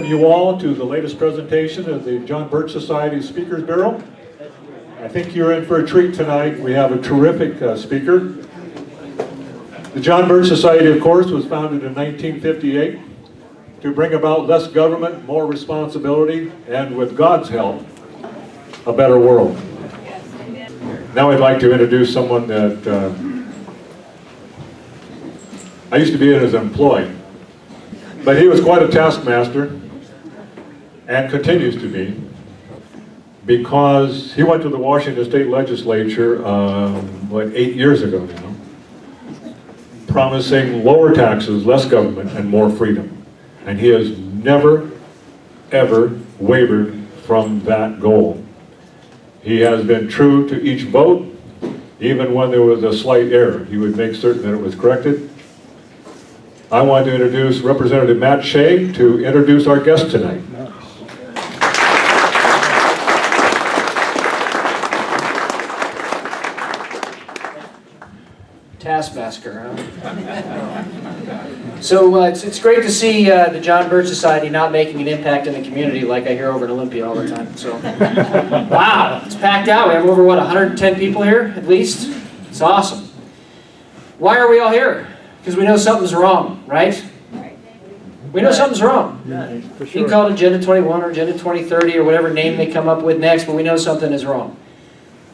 You all to the latest presentation of the John Birch Society Speakers Bureau. I think you're in for a treat tonight. We have a terrific speaker. The John Birch Society, of course, was founded in 1958 to bring about less government, more responsibility, and with God's help, a better world. Now I'd like to introduce someone that I used to be in as an employee, but he was quite a taskmaster and continues to be, because he went to the Washington State Legislature, 8 years ago now, promising lower taxes, less government, and more freedom. And he has never, ever wavered from that goal. He has been true to each vote, even when there was a slight error. He would make certain that it was corrected. I want to introduce Representative Matt Shea to introduce our guest tonight. Taskmaster, huh? So it's great to see the John Birch Society not making an impact in the community like I hear over in Olympia all the time. So, wow, it's packed out. We have over, 110 people here, at least? It's awesome. Why are we all here? Because we know something's wrong, right? We know something's wrong. Yeah, for sure. You can call it Agenda 21 or Agenda 2030 or whatever name they come up with next, but we know something is wrong.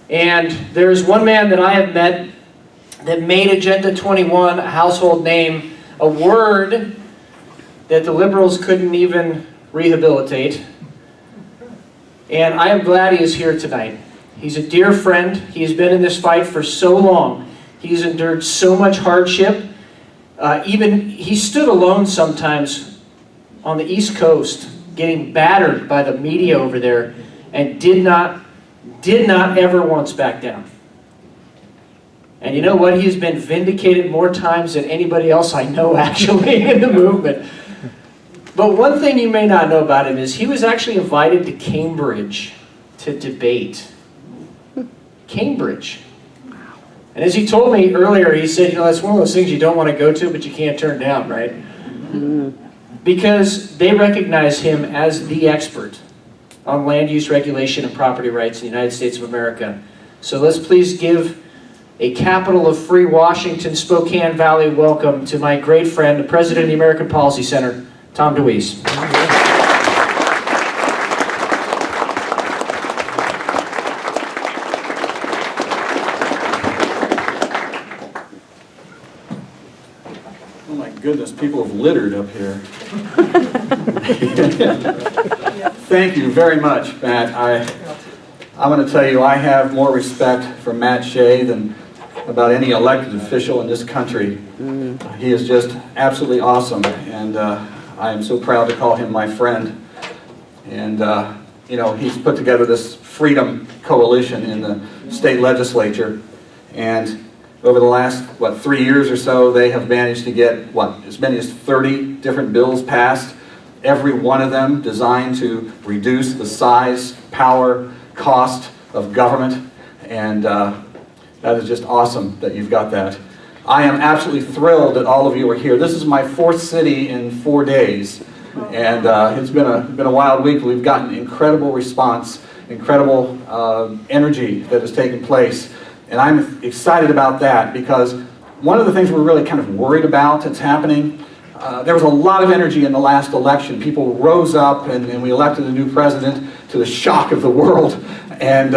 And there's one man that I have met that made Agenda 21 a household name, a word that the liberals couldn't even rehabilitate. And I am glad he is here tonight. He's a dear friend. He has been in this fight for so long. He's endured so much hardship. Even he stood alone sometimes on the East Coast, getting battered by the media over there, and did not ever once back down. And you know what? He has been vindicated more times than anybody else I know, actually, in the movement. But one thing you may not know about him is he was actually invited to Cambridge to debate. Cambridge. And as he told me earlier, he said, that's one of those things you don't want to go to, but you can't turn down, right? Because they recognize him as the expert on land use regulation and property rights in the United States of America. So let's please give a capital of free Washington, Spokane Valley welcome to my great friend, the president of the American Policy Center, Tom DeWeese. Oh my goodness, people have littered up here. Thank you very much, Matt. I want to tell you, I have more respect for Matt Shea than about any elected official in this country. He is just absolutely awesome, and I am so proud to call him my friend. And he's put together this Freedom Coalition in the state legislature, and over the last 3 years or so, they have managed to get as many as 30 different bills passed, every one of them designed to reduce the size, power, cost of government, and that is just awesome that you've got that. I am absolutely thrilled that all of you are here. This is my 4th city in 4 days, and it's been a wild week. We've gotten incredible response, incredible energy that has taken place, and I'm excited about that, because one of the things we're really kind of worried about that's happening, there was a lot of energy in the last election. People rose up and we elected a new president to the shock of the world. And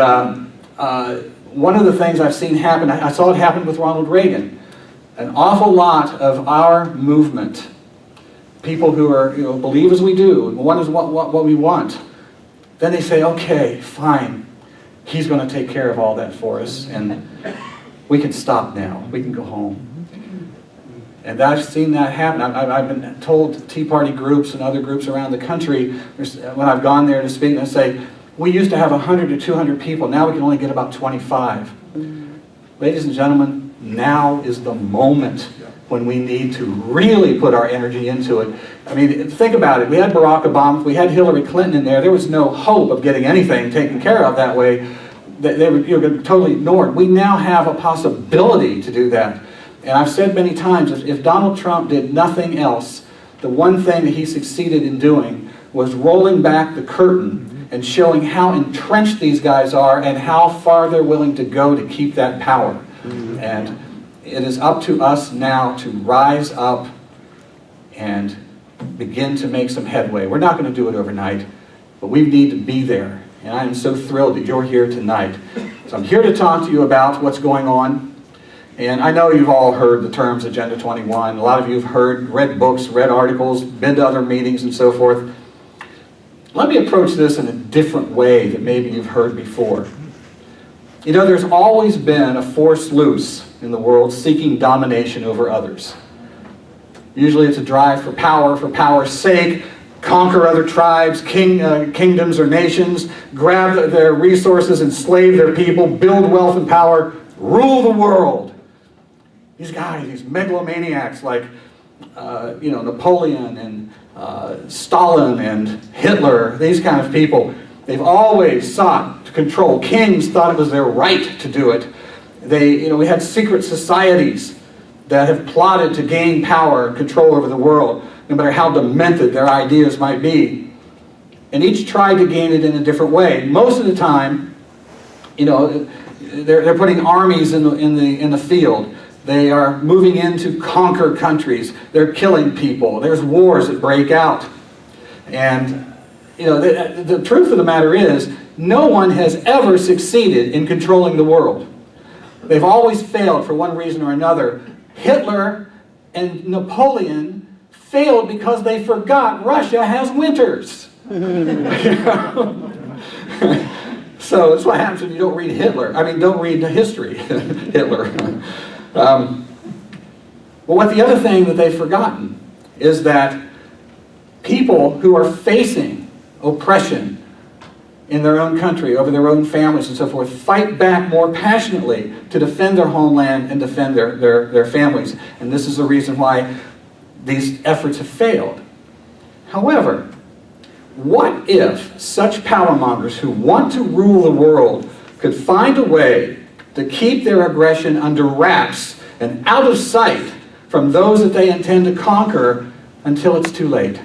one of the things I've seen happen, I saw it happen with Ronald Reagan. An awful lot of our movement, people who are, believe as we do, one is what we want, then they say, okay, fine, he's going to take care of all that for us, and we can stop now, we can go home. And I've seen that happen. I've been told Tea Party groups and other groups around the country, when I've gone there to speak, they say, we used to have 100 to 200 people, now we can only get about 25. Ladies and gentlemen, now is the moment when we need to really put our energy into it. I mean, think about it. We had Barack Obama, we had Hillary Clinton in there. There was no hope of getting anything taken care of that way. They were totally ignored. We now have a possibility to do that. And I've said many times, if Donald Trump did nothing else, the one thing that he succeeded in doing was rolling back the curtain and showing how entrenched these guys are and how far they're willing to go to keep that power. And it is up to us now to rise up and begin to make some headway. We're not going to do it overnight, but we need to be there. And I am so thrilled that you're here tonight. So I'm here to talk to you about what's going on. And I know you've all heard the terms Agenda 21. A lot of you have read books, read articles, been to other meetings and so forth. Let me approach this in a different way that maybe you've heard before. You know, there's always been a force loose in the world seeking domination over others. Usually it's a drive for power's sake, conquer other tribes, kingdoms or nations, grab their resources, enslave their people, build wealth and power, rule the world. These guys, these megalomaniacs like Napoleon and Stalin and Hitler, these kind of people, they've always sought to control. Kings thought it was their right to do it. We had secret societies that have plotted to gain power and control over the world, no matter how demented their ideas might be. And each tried to gain it in a different way. Most of the time, they're putting armies in the field. They are moving in to conquer countries. They're killing people. There's wars that break out. And the truth of the matter is, no one has ever succeeded in controlling the world. They've always failed for one reason or another. Hitler and Napoleon failed because they forgot Russia has winters. So that's what happens when you don't read don't read the history, Hitler. Well, the other thing that they've forgotten is that people who are facing oppression in their own country, over their own families and so forth, fight back more passionately to defend their homeland and defend their families. And this is the reason why these efforts have failed. However, what if such powermongers who want to rule the world could find a way to keep their aggression under wraps and out of sight from those that they intend to conquer until it's too late?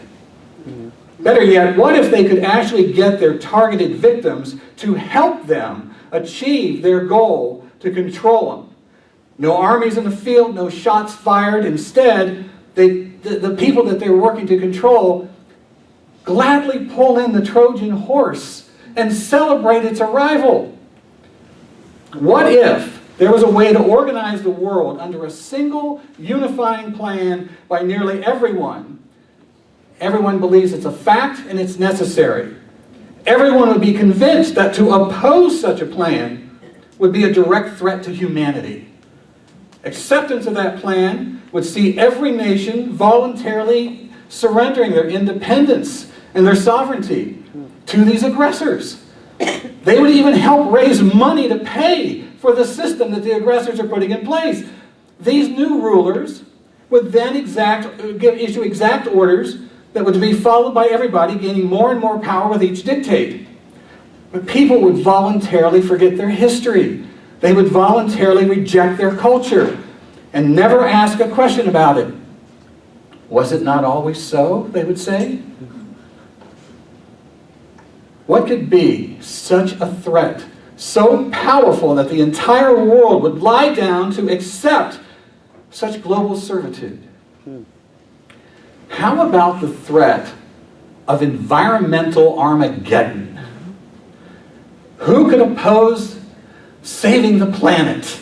Better yet, what if they could actually get their targeted victims to help them achieve their goal to control them? No armies in the field, no shots fired. Instead, the people that they're working to control gladly pull in the Trojan horse and celebrate its arrival. What if there was a way to organize the world under a single unifying plan by nearly everyone? Everyone believes it's a fact and it's necessary. Everyone would be convinced that to oppose such a plan would be a direct threat to humanity. Acceptance of that plan would see every nation voluntarily surrendering their independence and their sovereignty to these aggressors. They would even help raise money to pay for the system that the aggressors are putting in place. These new rulers would then issue exact orders that would be followed by everybody, gaining more and more power with each dictate. But people would voluntarily forget their history. They would voluntarily reject their culture and never ask a question about it. Was it not always so, they would say? What could be such a threat, so powerful that the entire world would lie down to accept such global servitude? How about the threat of environmental Armageddon? Who could oppose saving the planet?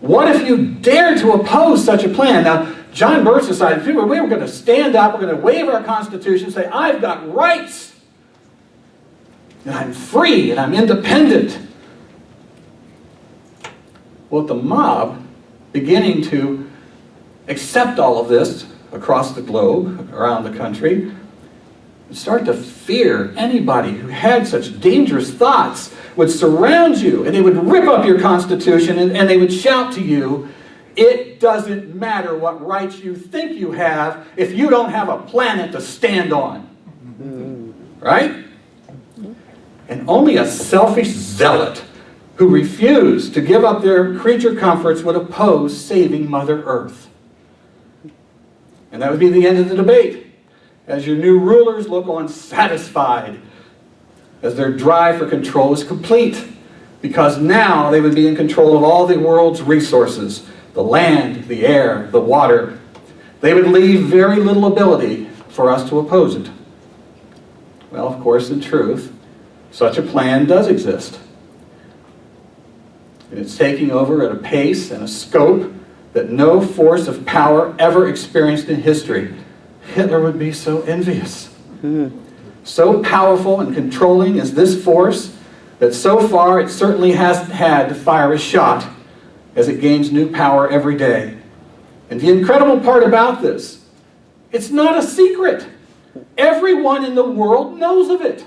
What if you dared to oppose such a plan? Now, John Birch decided we were going to stand up, we're going to wave our Constitution, say, I've got rights, and I'm free, and I'm independent. Well, the mob, beginning to accept all of this across the globe, around the country, start to fear anybody who had such dangerous thoughts would surround you, and they would rip up your Constitution, and they would shout to you, it doesn't matter what rights you think you have if you don't have a planet to stand on. Right? And only a selfish zealot who refused to give up their creature comforts would oppose saving Mother Earth. And that would be the end of the debate. as your new rulers look on satisfied, as their drive for control is complete, because now they would be in control of all the world's resources, the land, the air, the water. They would leave very little ability for us to oppose it. Well, of course, in truth, such a plan does exist. And it's taking over at a pace and a scope that no force of power ever experienced in history. Hitler would be so envious. So powerful and controlling is this force that so far it certainly hasn't had to fire a shot as it gains new power every day. And the incredible part about this, it's not a secret. Everyone in the world knows of it.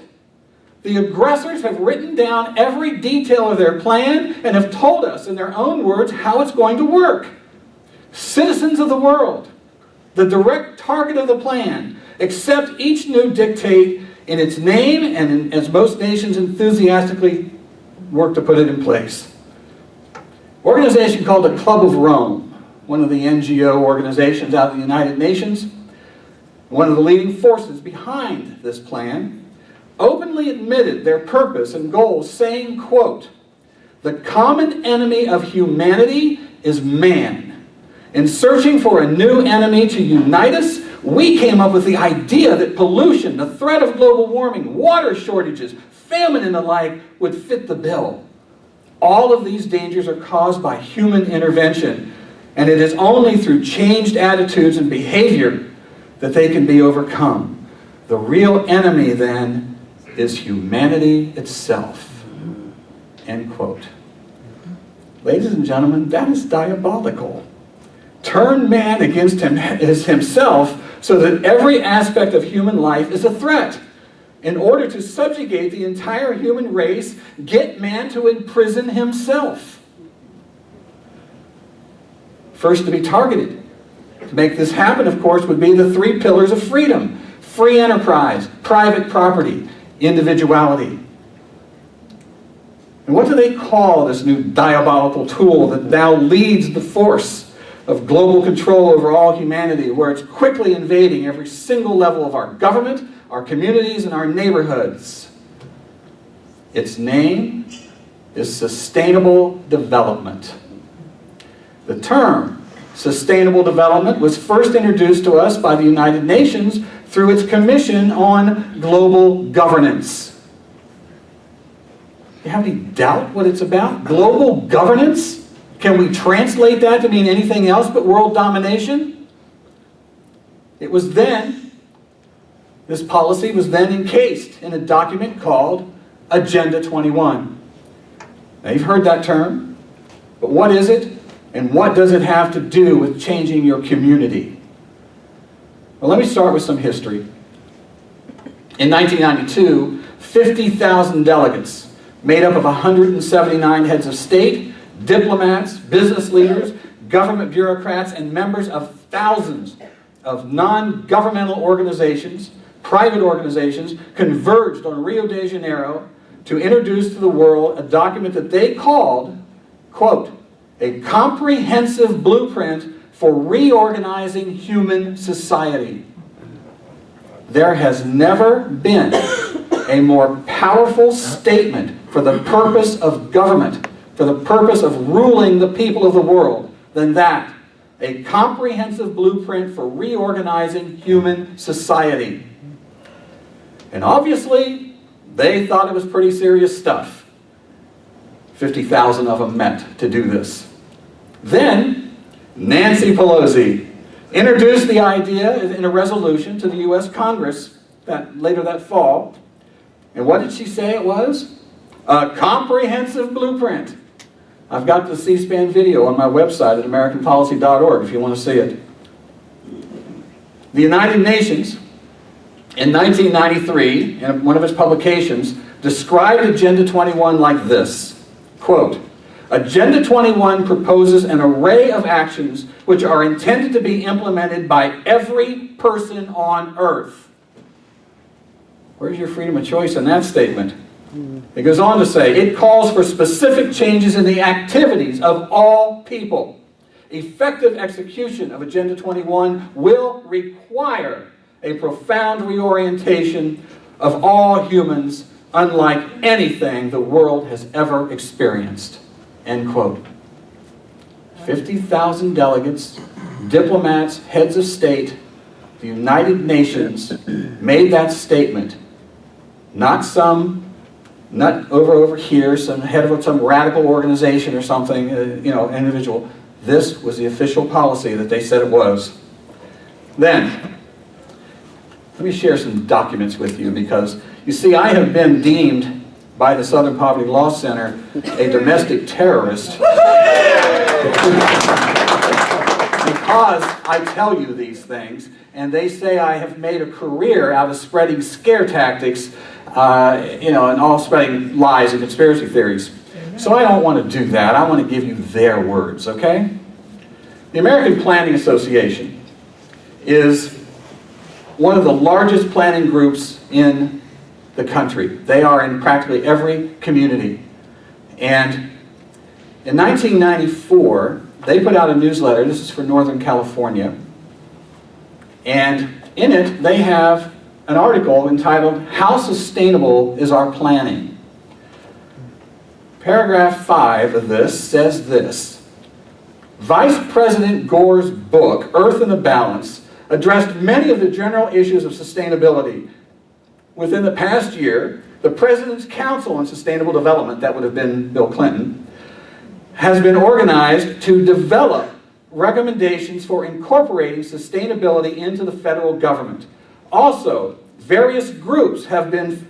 The aggressors have written down every detail of their plan and have told us in their own words how it's going to work. Citizens of the world, the direct target of the plan, accept each new dictate in its name and as most nations enthusiastically work to put it in place. An organization called the Club of Rome, one of the NGO organizations out of the United Nations, one of the leading forces behind this plan, openly admitted their purpose and goals, saying, quote, "The common enemy of humanity is man. In searching for a new enemy to unite us, we came up with the idea that pollution, the threat of global warming, water shortages, famine and the like would fit the bill. All of these dangers are caused by human intervention, and it is only through changed attitudes and behavior that they can be overcome. The real enemy, then, is humanity itself." End quote. Ladies and gentlemen, that is diabolical. Turn man against himself so that every aspect of human life is a threat. In order to subjugate the entire human race, get man to imprison himself. First to be targeted. To make this happen, of course, would be the three pillars of freedom: free enterprise, private property, individuality. And what do they call this new diabolical tool that now leads the force of global control over all humanity, where it's quickly invading every single level of our government, our communities, and our neighborhoods? Its name is sustainable development. The term sustainable development was first introduced to us by the United Nations through its Commission on Global Governance. You have any doubt what it's about? Global governance? Can we translate that to mean anything else but world domination? It was then, this policy was then encased in a document called Agenda 21. Now you've heard that term, but what is it, and what does it have to do with changing your community? Well, let me start with some history. In 1992, 50,000 delegates, made up of 179 heads of state, diplomats, business leaders, government bureaucrats, and members of thousands of non-governmental organizations, private organizations, converged on Rio de Janeiro to introduce to the world a document that they called, quote, "a comprehensive blueprint for reorganizing human society." There has never been a more powerful statement for the purpose of government, for the purpose of ruling the people of the world, than that. A comprehensive blueprint for reorganizing human society. And obviously, they thought it was pretty serious stuff. 50,000 of them met to do this. Then, Nancy Pelosi introduced the idea in a resolution to the U.S. Congress later that fall. And what did she say it was? A comprehensive blueprint. I've got the C-SPAN video on my website at AmericanPolicy.org if you want to see it. The United Nations, in 1993, in one of its publications, described Agenda 21 like this, quote, "Agenda 21 proposes an array of actions which are intended to be implemented by every person on earth." Where's your freedom of choice in that statement? It goes on to say, it calls for specific changes in the activities of all people. Effective execution of Agenda 21 will require a profound reorientation of all humans unlike anything the world has ever experienced. End quote. 50,000 delegates, diplomats, heads of state, the United Nations made that statement. Not some nut over here, some head of some radical organization or something, individual. This was the official policy that they said it was. Then, let me share some documents with you because, you see, I have been deemed by the Southern Poverty Law Center a domestic terrorist because I tell you these things, and they say I have made a career out of spreading scare tactics, and all spreading lies and conspiracy theories. So I don't want to do that. I want to give you their words, okay? The American Planning Association is one of the largest planning groups in the country. They are in practically every community. And in 1994, they put out a newsletter. This is for Northern California. And in it, they have an article entitled, "How Sustainable is Our Planning?" Paragraph 5 of this says this: Vice President Gore's book, Earth in the Balance, addressed many of the general issues of sustainability. Within the past year, the President's Council on Sustainable Development, that would have been Bill Clinton, has been organized to develop recommendations for incorporating sustainability into the federal government. Also, various groups have been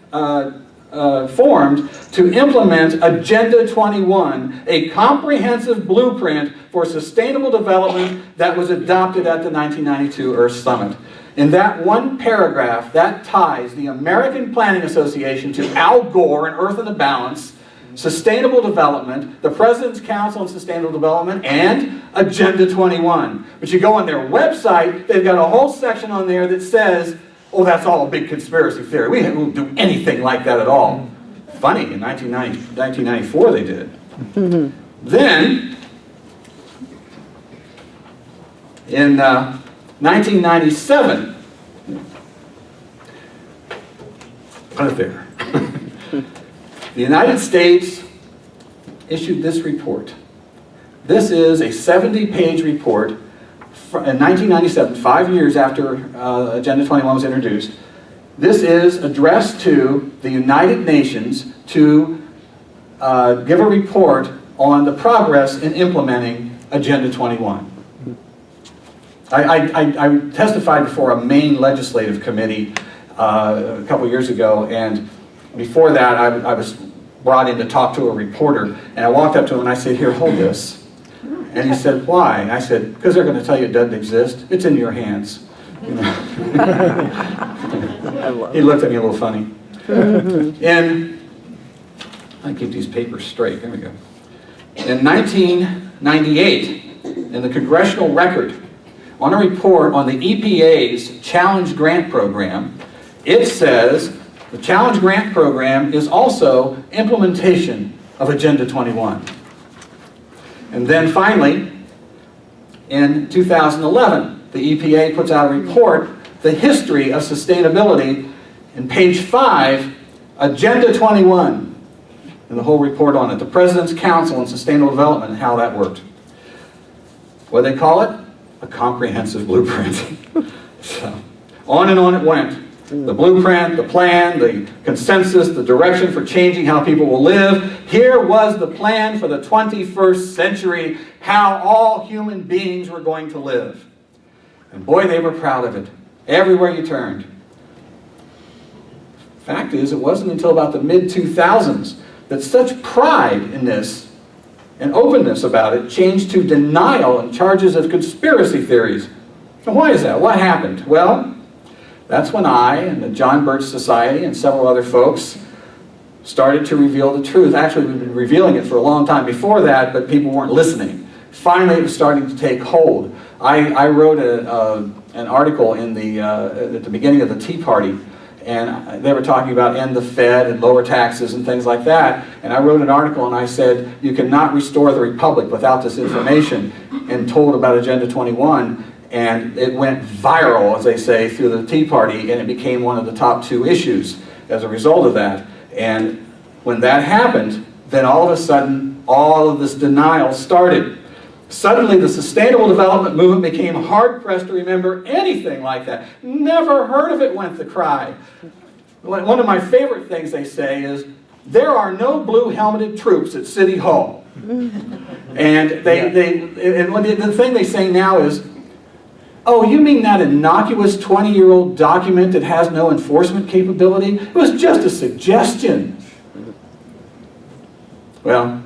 formed to implement Agenda 21, a comprehensive blueprint for sustainable development that was adopted at the 1992 Earth Summit. In that one paragraph, that ties the American Planning Association to Al Gore and Earth in the Balance, sustainable development, the President's Council on Sustainable Development, and Agenda 21. But you go on their website, they've got a whole section on there that says, oh, that's all a big conspiracy theory. We won't do anything like that at all. Funny, in 1994 they did. Then, in 1997, put it there, the United States issued this report. This is a 70-page report in 1997, 5 years after Agenda 21 was introduced. This is addressed to the United Nations to give a report on the progress in implementing Agenda 21. I testified before a Maine legislative committee a couple years ago, and before that I was brought in to talk to a reporter, and I walked up to him and I said, "Here, hold this." And he said, "Why?" I said, "Because they're going to tell you it doesn't exist. It's in your hands." You know? He looked at me a little funny. And I keep these papers straight. There we go. In 1998, in the Congressional Record, on a report on the EPA's Challenge Grant Program, it says the Challenge Grant Program is also implementation of Agenda 21. And then finally, in 2011, the EPA puts out a report, The History of Sustainability, and page 5, Agenda 21, and the whole report on it, the President's Council on Sustainable Development and how that worked. What do they call it? A comprehensive blueprint. So, on and on it went. The blueprint, the plan, the consensus, the direction for changing how people will live. Here was the plan for the 21st century, how all human beings were going to live. And boy, they were proud of it. Everywhere you turned. Fact is, it wasn't until about the mid-2000s that such pride in this and openness about it changed to denial and charges of conspiracy theories. And why is that? What happened? Well, that's when I and the John Birch Society and several other folks started to reveal the truth. Actually, we've been revealing it for a long time before that, but people weren't listening. Finally, it was starting to take hold. I wrote an article in at the beginning of the Tea Party, and they were talking about end the Fed and lower taxes and things like that. And I wrote an article and I said, you cannot restore the Republic without this information, and told about Agenda 21. And it went viral, as they say, through the Tea Party, and it became one of the top 2 issues as a result of that. And when that happened, then all of a sudden, all of this denial started. Suddenly, the sustainable development movement became hard-pressed to remember anything like that. Never heard of it, went the cry. One of my favorite things they say is, there are no blue-helmeted troops at City Hall. And the thing they say now is, oh, you mean that innocuous 20-year-old document that has no enforcement capability? It was just a suggestion. Well,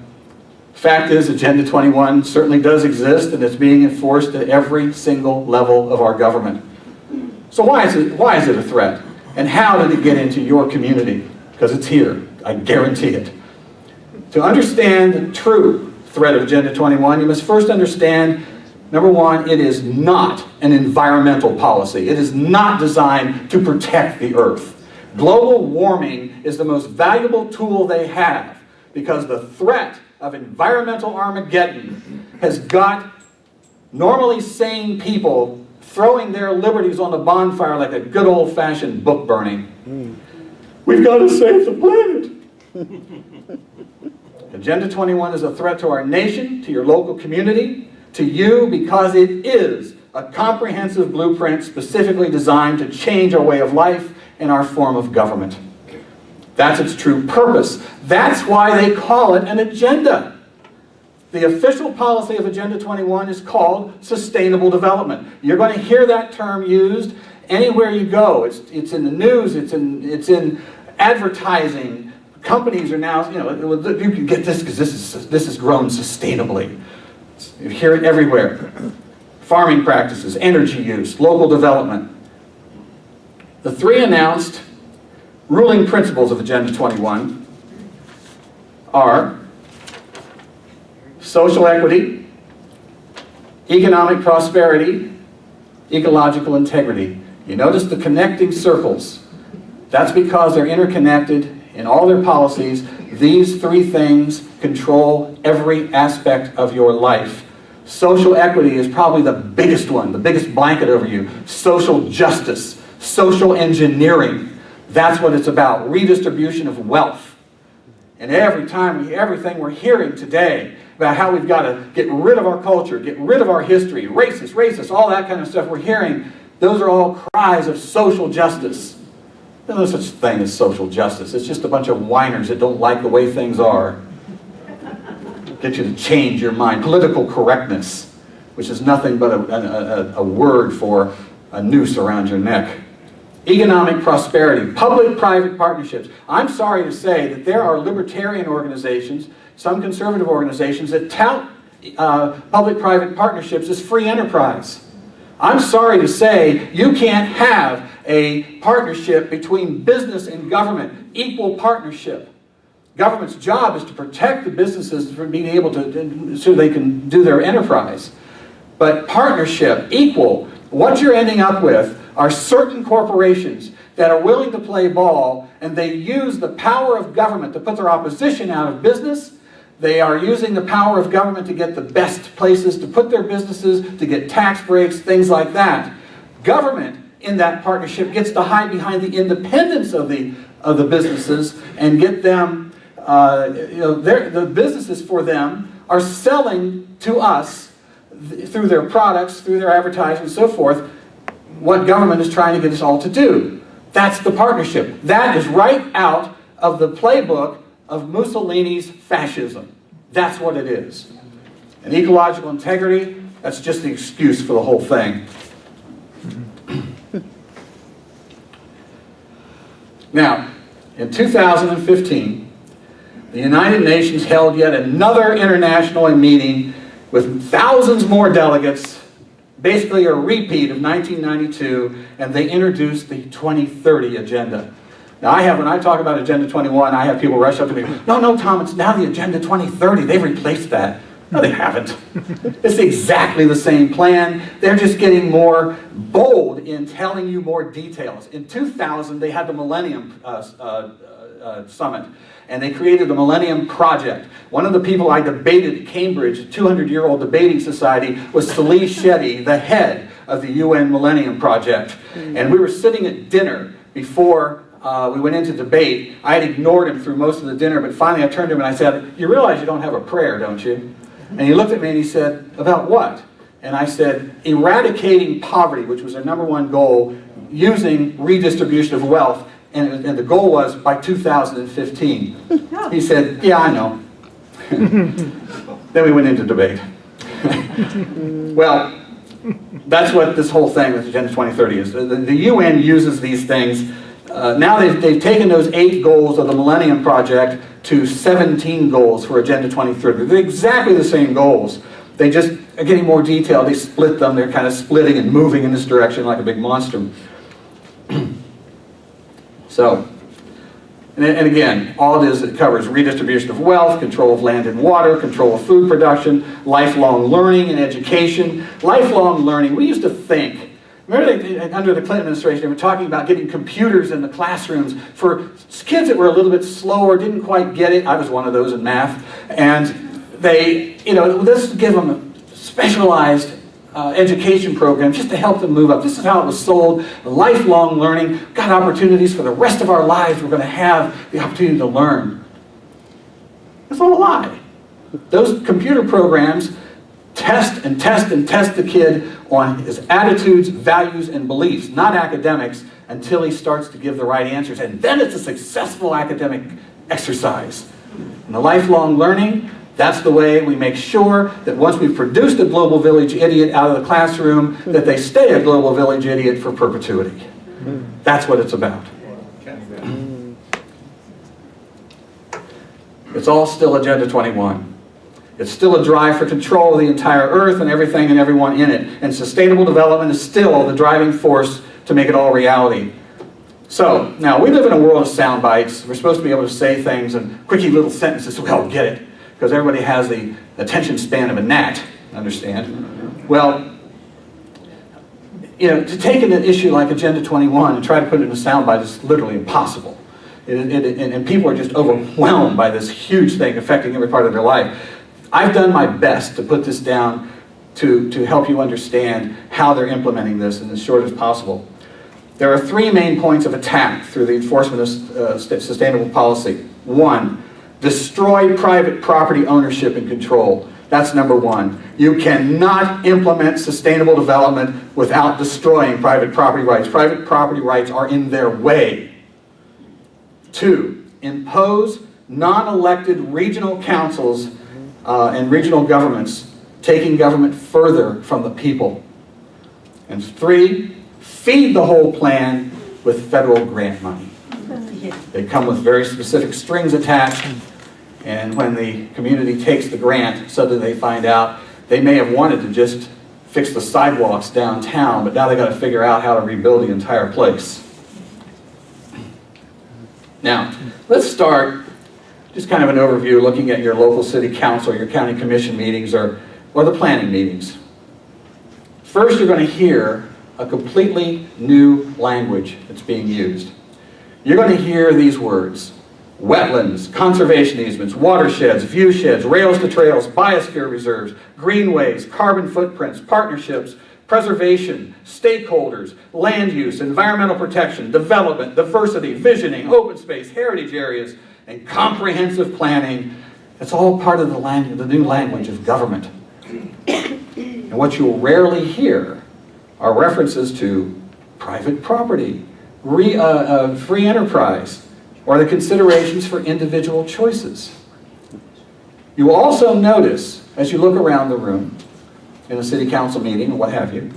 fact is, Agenda 21 certainly does exist, and it's being enforced at every single level of our government. So why is it a threat? And how did it get into your community? Because it's here, I guarantee it. To understand the true threat of Agenda 21, you must first understand, number one, it is not an environmental policy. It is not designed to protect the earth. Global warming is the most valuable tool they have, because the threat of environmental Armageddon has got normally sane people throwing their liberties on the bonfire like a good old-fashioned book burning. We've got to save the planet. Agenda 21 is a threat to our nation, to your local community, to you, because it is a comprehensive blueprint specifically designed to change our way of life and our form of government. That's its true purpose. That's why they call it an agenda. The official policy of Agenda 21 is called sustainable development. You're going to hear that term used anywhere you go. It's in the news, it's in advertising. Companies are now, you can get this because this is grown sustainably. You hear it everywhere. Farming practices, energy use, local development. The 3 announced ruling principles of Agenda 21 are social equity, economic prosperity, ecological integrity. You notice the connecting circles. That's because they're interconnected in all their policies. These 3 things control every aspect of your life. Social equity is probably the biggest one, the biggest blanket over you. Social justice, social engineering. That's what it's about, redistribution of wealth. And everything we're hearing today about how we've got to get rid of our culture, get rid of our history, racist, all that kind of stuff we're hearing, those are all cries of social justice. There's no such thing as social justice. It's just a bunch of whiners that don't like the way things are. Get you to change your mind. Political correctness, which is nothing but a word for a noose around your neck. Economic prosperity, public-private partnerships. I'm sorry to say that there are libertarian organizations, some conservative organizations, that tout public-private partnerships as free enterprise. I'm sorry to say you can't have a partnership between business and government, equal partnership. Government's job is to protect the businesses from being able to, so they can do their enterprise. But partnership, equal, what you're ending up with are certain corporations that are willing to play ball, and they use the power of government to put their opposition out of business. They are using the power of government to get the best places to put their businesses, to get tax breaks, things like that. Government in that partnership gets to hide behind the independence of the businesses and get them, the businesses for them are selling to us through their products, through their advertising and so forth, what government is trying to get us all to do. That's the partnership. That is right out of the playbook of Mussolini's fascism. That's what it is. And ecological integrity, that's just the excuse for the whole thing. Now, in 2015, the United Nations held yet another international meeting with thousands more delegates, basically a repeat of 1992, and they introduced the 2030 Agenda. Now, when I talk about Agenda 21, I have people rush up to me, no, Tom, it's now the Agenda 2030. They've replaced that. No, they haven't. It's exactly the same plan. They're just getting more bold in telling you more details. In 2000, they had the Millennium Summit. And they created the Millennium Project. One of the people I debated at Cambridge, a 200-year-old debating society, was Salih Shetty, the head of the UN Millennium Project. And we were sitting at dinner before we went into debate. I had ignored him through most of the dinner, but finally I turned to him and I said, "You realize you don't have a prayer, don't you?" And he looked at me and he said, "About what?" And I said, "Eradicating poverty," which was our #1 goal, using redistribution of wealth. And the goal was by 2015. He said, "Yeah, I know." Then we went into debate. Well, that's what this whole thing with Agenda 2030 is. The UN uses these things. Now they've taken those 8 goals of the Millennium Project to 17 goals for Agenda 2030. They're exactly the same goals. They just are getting more detailed. They split them. They're kind of splitting and moving in this direction like a big monster. So, and again, all it is, it covers redistribution of wealth, control of land and water, control of food production, lifelong learning and education. Lifelong learning, we used to think, remember under the Clinton administration, they were talking about getting computers in the classrooms for kids that were a little bit slower, didn't quite get it. I was one of those in math. And they, this would give them a specialized education program just to help them move up. This is how it was sold. Lifelong learning. Got opportunities for the rest of our lives. We're going to have the opportunity to learn. It's all a lie. Those computer programs test and test and test the kid on his attitudes, values, and beliefs, not academics, until he starts to give the right answers. And then it's a successful academic exercise. And the lifelong learning, that's the way we make sure that once we've produced a global village idiot out of the classroom, that they stay a global village idiot for perpetuity. That's what it's about. It's all still Agenda 21. It's still a drive for control of the entire earth and everything and everyone in it. And sustainable development is still the driving force to make it all reality. So, now we live in a world of sound bites. We're supposed to be able to say things in quickie little sentences so we all get it. Because everybody has the attention span of a gnat, understand? Well, to take an issue like Agenda 21 and try to put it in a soundbite is literally impossible. And people are just overwhelmed by this huge thing affecting every part of their life. I've done my best to put this down to help you understand how they're implementing this in as short as possible. There are 3 main points of attack through the enforcement of sustainable policy. 1, destroy private property ownership and control. That's #1. You cannot implement sustainable development without destroying private property rights. Private property rights are in their way. 2, impose non-elected regional councils and regional governments, taking government further from the people. And 3, feed the whole plan with federal grant money. They come with very specific strings attached. And when the community takes the grant, suddenly they find out they may have wanted to just fix the sidewalks downtown, but now they've got to figure out how to rebuild the entire place. Now, let's start just kind of an overview looking at your local city council, your county commission meetings, or the planning meetings. First, you're going to hear a completely new language that's being used. You're going to hear these words: wetlands, conservation easements, watersheds, viewsheds, rails to trails, biosphere reserves, greenways, carbon footprints, partnerships, preservation, stakeholders, land use, environmental protection, development, diversity, visioning, open space, heritage areas, and comprehensive planning. It's all part of the new language of government. And what you'll rarely hear are references to private property, free enterprise, or the considerations for individual choices. You will also notice, as you look around the room, in a city council meeting or what have you,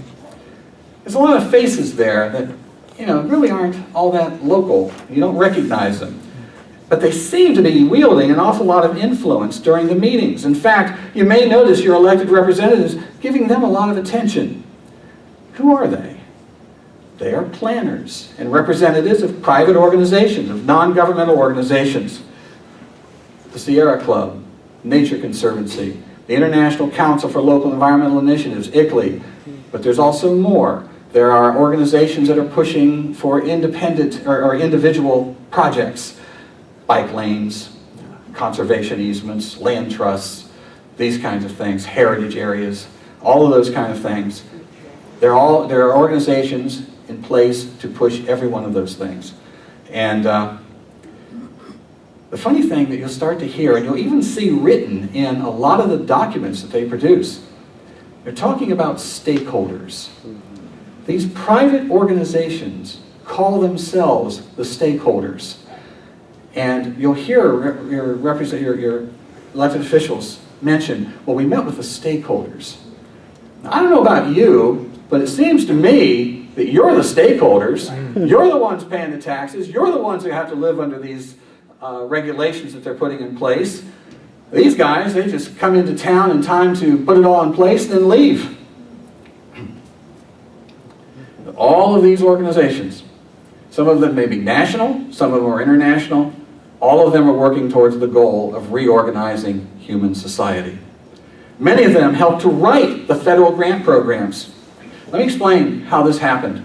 there's a lot of faces there that, really aren't all that local. You don't recognize them. But they seem to be wielding an awful lot of influence during the meetings. In fact, you may notice your elected representatives giving them a lot of attention. Who are they? They are planners and representatives of private organizations, of non-governmental organizations. The Sierra Club, Nature Conservancy, the International Council for Local Environmental Initiatives, ICLEI. But there's also more. There are organizations that are pushing for independent or individual projects. bike lanes, conservation easements, land trusts, these kinds of things, heritage areas, all of those kind of things. There are organizations in place to push every one of those things. And the funny thing that you'll start to hear, and you'll even see written in a lot of the documents that they produce, they're talking about stakeholders. These private organizations call themselves the stakeholders. And you'll hear your elected officials mention, well, we met with the stakeholders. Now, I don't know about you, but it seems to me that you're the stakeholders. You're the ones paying the taxes. You're the ones who have to live under these regulations that they're putting in place. These guys, they just come into town in time to put it all in place and then leave. All of these organizations, some of them may be national, some of them are international, all of them are working towards the goal of reorganizing human society. Many of them helped to write the federal grant programs. Let me explain how this happened.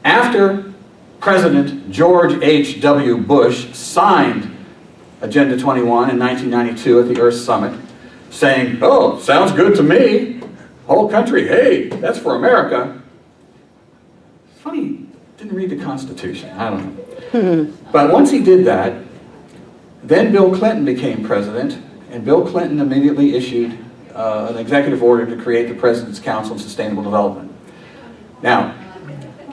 After President George H.W. Bush signed Agenda 21 in 1992 at the Earth Summit, saying, oh, sounds good to me. Whole country, hey, that's for America. Funny, didn't read the Constitution, I don't know. But once he did that, then Bill Clinton became president, and Bill Clinton immediately issued an executive order to create the President's Council on Sustainable Development. Now,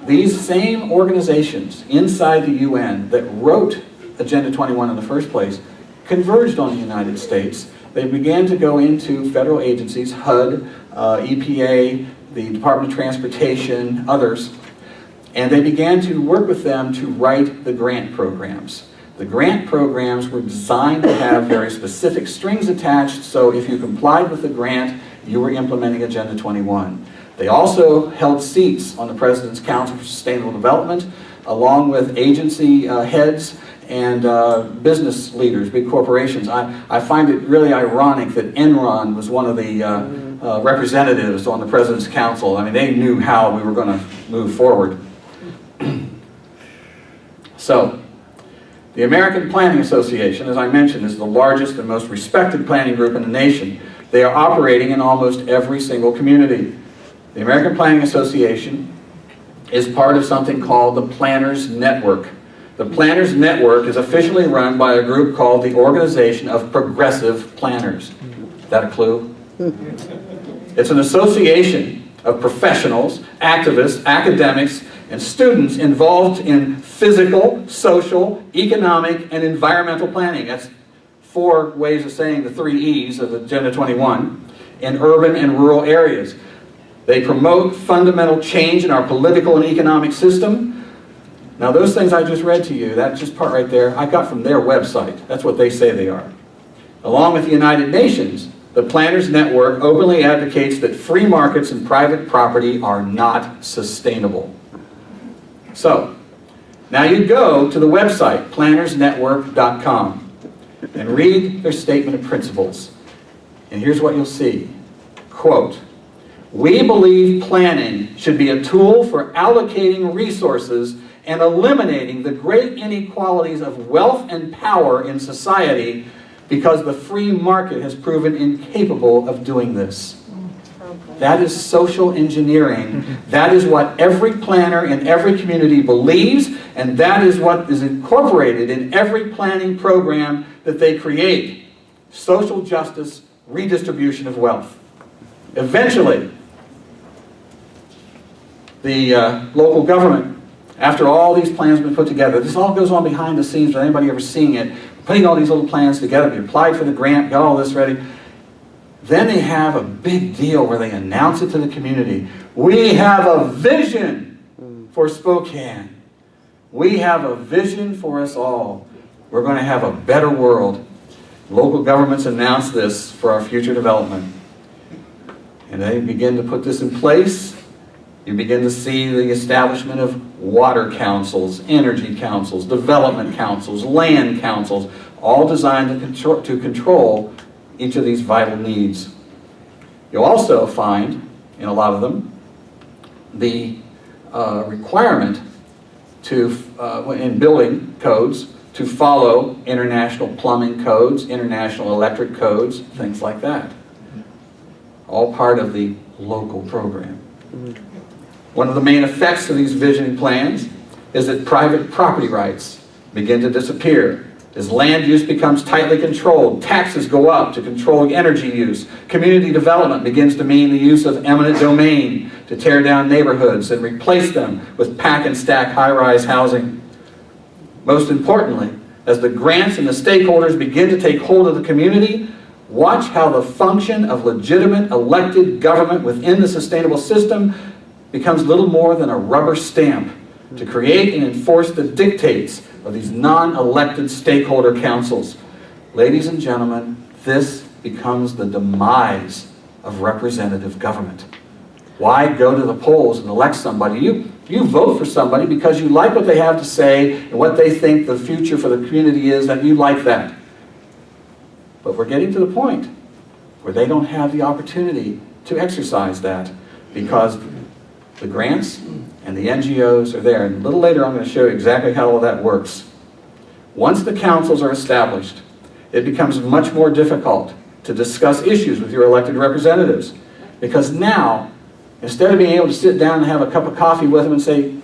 these same organizations inside the UN that wrote Agenda 21 in the first place converged on the United States. They began to go into federal agencies, HUD, EPA, the Department of Transportation, others, and they began to work with them to write the grant programs. The grant programs were designed to have very specific strings attached, so if you complied with the grant, you were implementing Agenda 21. They also held seats on the President's Council for Sustainable Development, along with agency heads and business leaders, big corporations. I find it really ironic that Enron was one of the representatives on the President's Council. I mean, they knew how we were going to move forward. So, the American Planning Association, as I mentioned, is the largest and most respected planning group in the nation. They are operating in almost every single community. The American Planning Association is part of something called the Planners Network. The Planners Network is officially run by a group called the Organization of Progressive Planners. Is that a clue? It's an association of professionals, activists, academics, and students involved in physical, social, economic, and environmental planning. That's 4 ways of saying the 3 E's of Agenda 21 in urban and rural areas. They promote fundamental change in our political and economic system. Now those things I just read to you, that just part right there, I got from their website. That's what they say they are. Along with the United Nations, the Planners Network openly advocates that free markets and private property are not sustainable. So, now you go to the website, plannersnetwork.com, and read their statement of principles. And here's what you'll see. Quote, we believe planning should be a tool for allocating resources and eliminating the great inequalities of wealth and power in society because the free market has proven incapable of doing this. That is social engineering. That is what every planner in every community believes, and that is what is incorporated in every planning program that they create. Social justice, redistribution of wealth. Eventually, the local government, after all these plans have been put together, this all goes on behind the scenes without anybody ever seeing it, putting all these little plans together, we applied for the grant, got all this ready. Then they have a big deal where they announce it to the community. We have a vision for Spokane. We have a vision for us all. We're going to have a better world. Local governments announce this for our future development. And they begin to put this in place. You begin to see the establishment of water councils, energy councils, development councils, land councils, all designed to control each of these vital needs. You'll also find, in a lot of them, the requirement to, in building codes, to follow international plumbing codes, international electric codes, things like that. All part of the local program. One of the main effects of these visioning plans is that private property rights begin to disappear. As land use becomes tightly controlled, taxes go up to control energy use. Community development begins to mean the use of eminent domain to tear down neighborhoods and replace them with pack and stack high-rise housing. Most importantly, as the grants and the stakeholders begin to take hold of the community, watch how the function of legitimate elected government within the sustainable system becomes little more than a rubber stamp to create and enforce the dictates of these non-elected stakeholder councils. Ladies and gentlemen, this becomes the demise of representative government. Why go to the polls and elect somebody? You vote for somebody because you like what they have to say and what they think the future for the community is, that you like that. But we're getting to the point where they don't have the opportunity to exercise that because the grants and the NGOs are there. And a little later I'm going to show you exactly how all that works. Once the councils are established, it becomes much more difficult to discuss issues with your elected representatives. Because now, instead of being able to sit down and have a cup of coffee with them and say,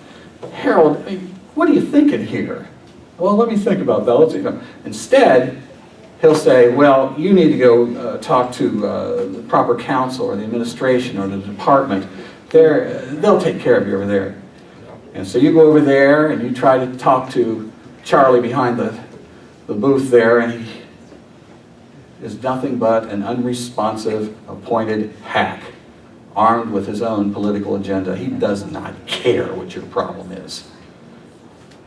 Harold, what are you thinking here? Well, let me think about that. Let's see. Instead, he'll say, well, you need to go talk to the proper council or the administration or the department. They'll take care of you over there. And so you go over there and you try to talk to Charlie behind the booth there, and he is nothing but an unresponsive, appointed hack, armed with his own political agenda. He does not care what your problem is.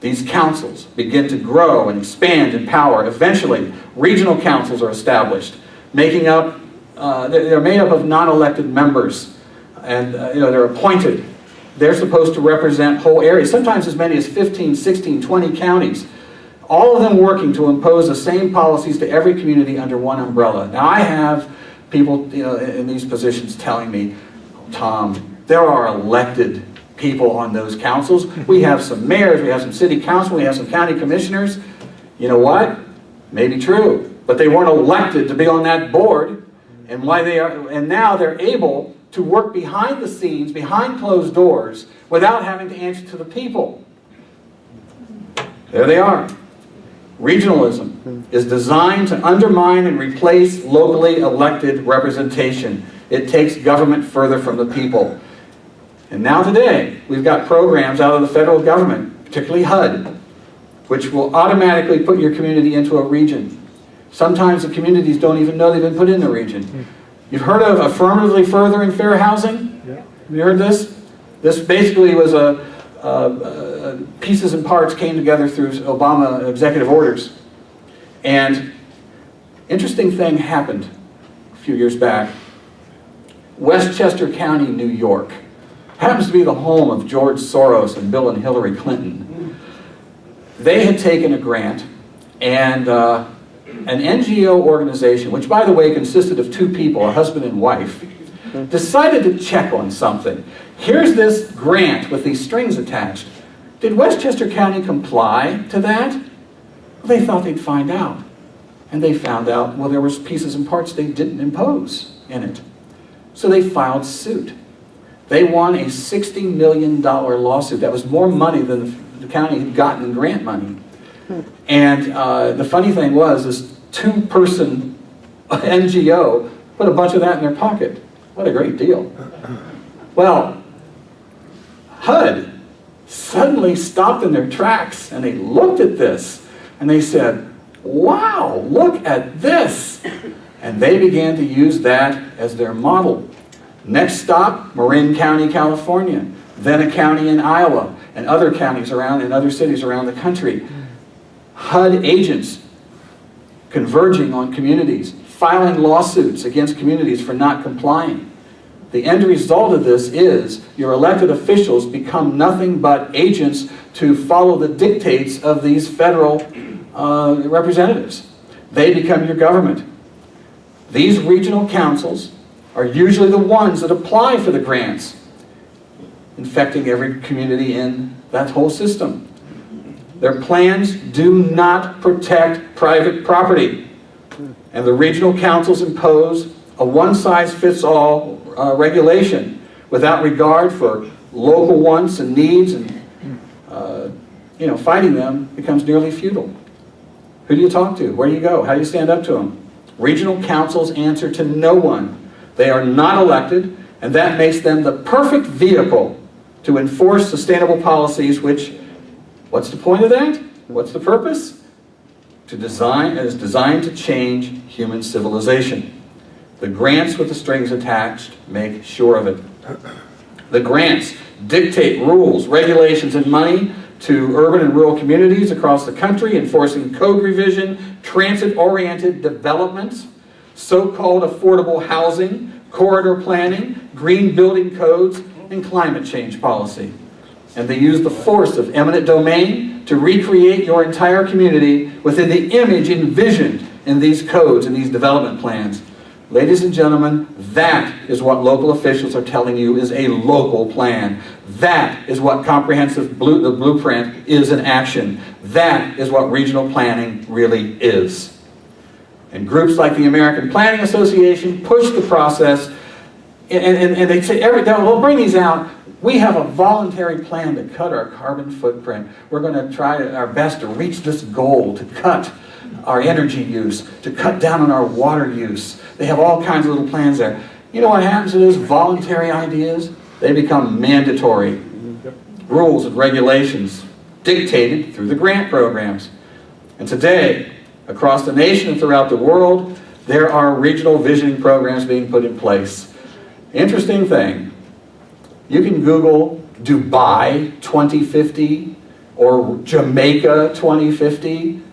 These councils begin to grow and expand in power. Eventually, regional councils are established, making up, they're made up of non-elected members. And they're appointed. They're supposed to represent whole areas, sometimes as many as 15, 16, 20 counties. All of them working to impose the same policies to every community under one umbrella. Now I have people in these positions telling me, Tom, there are elected people on those councils. We have some mayors, we have some city council, we have some county commissioners. You know what? Maybe true. But they weren't elected to be on that board. And now they're able to work behind the scenes, behind closed doors, without having to answer to the people. There they are. Regionalism is designed to undermine and replace locally elected representation. It takes government further from the people. And now today, we've got programs out of the federal government, particularly HUD, which will automatically put your community into a region. Sometimes the communities don't even know they've been put in the region. You've heard of affirmatively furthering fair housing? Yeah. Have you heard this? This basically was pieces and parts came together through Obama executive orders. And interesting thing happened a few years back. Westchester County, New York, happens to be the home of George Soros and Bill and Hillary Clinton. They had taken a grant, and an NGO organization, which by the way consisted of two people, a husband and wife, decided to check on something. Here's this grant with these strings attached. Did Westchester County comply to that? Well, they thought they'd find out. And they found out, well, there was pieces and parts they didn't impose in it. So they filed suit. They won a $60 million lawsuit. That was more money than the county had gotten in grant money. And the funny thing was, this two-person NGO put a bunch of that in their pocket. What a great deal. Well, HUD suddenly stopped in their tracks and they looked at this and they said, wow, look at this. And they began to use that as their model. Next stop, Marin County, California. Then a county in Iowa and other counties around in other cities around the country. HUD agents converging on communities, filing lawsuits against communities for not complying. The end result of this is your elected officials become nothing but agents to follow the dictates of these federal representatives. They become your government. These regional councils are usually the ones that apply for the grants, infecting every community in that whole system. Their plans do not protect private property. And the regional councils impose a one-size-fits-all regulation without regard for local wants and needs, and fighting them becomes nearly futile. Who do you talk to? Where do you go? How do you stand up to them? Regional councils answer to no one. They are not elected, and that makes them the perfect vehicle to enforce sustainable policies which, what's the point of that? What's the purpose? It is designed to change human civilization. The grants with the strings attached make sure of it. The grants dictate rules, regulations, and money to urban and rural communities across the country, enforcing code revision, transit-oriented developments, so-called affordable housing, corridor planning, green building codes, and climate change policy. And they use the force of eminent domain to recreate your entire community within the image envisioned in these codes and these development plans. Ladies and gentlemen, that is what local officials are telling you is a local plan. That is what comprehensive the blueprint is in action. That is what regional planning really is. And groups like the American Planning Association push the process, and they say, we'll bring these out. We have a voluntary plan to cut our carbon footprint. We're going to try our best to reach this goal, to cut our energy use, to cut down on our water use. They have all kinds of little plans there. You know what happens to those voluntary ideas? They become mandatory. Rules and regulations dictated through the grant programs. And today, across the nation and throughout the world, there are regional visioning programs being put in place. Interesting thing, you can Google Dubai 2050 or Jamaica 2050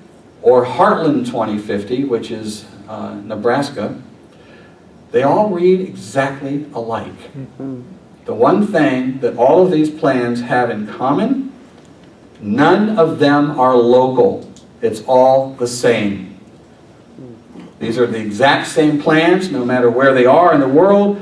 or Heartland 2050, which is Nebraska. They all read exactly alike. The one thing that all of these plans have in common, none of them are local. It's all the same. These are the exact same plans, no matter where they are in the world.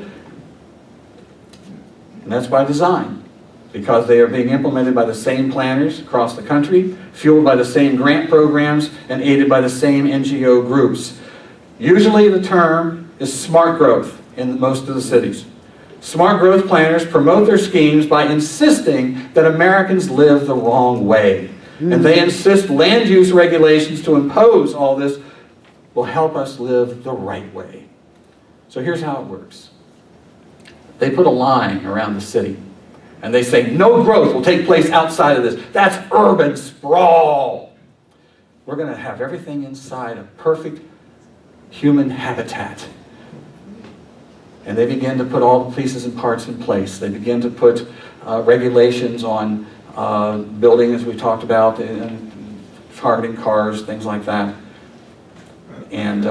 And that's by design, because they are being implemented by the same planners across the country, fueled by the same grant programs, and aided by the same NGO groups. Usually the term is smart growth in most of the cities. Smart growth planners promote their schemes by insisting that Americans live the wrong way. And they insist land use regulations to impose all this will help us live the right way. So here's how it works. They put a line around the city, and they say no growth will take place outside of this. That's urban sprawl. We're going to have everything inside a perfect human habitat. And they begin to put all the pieces and parts in place. They begin to put regulations on building, as we talked about, and targeting cars, things like that. And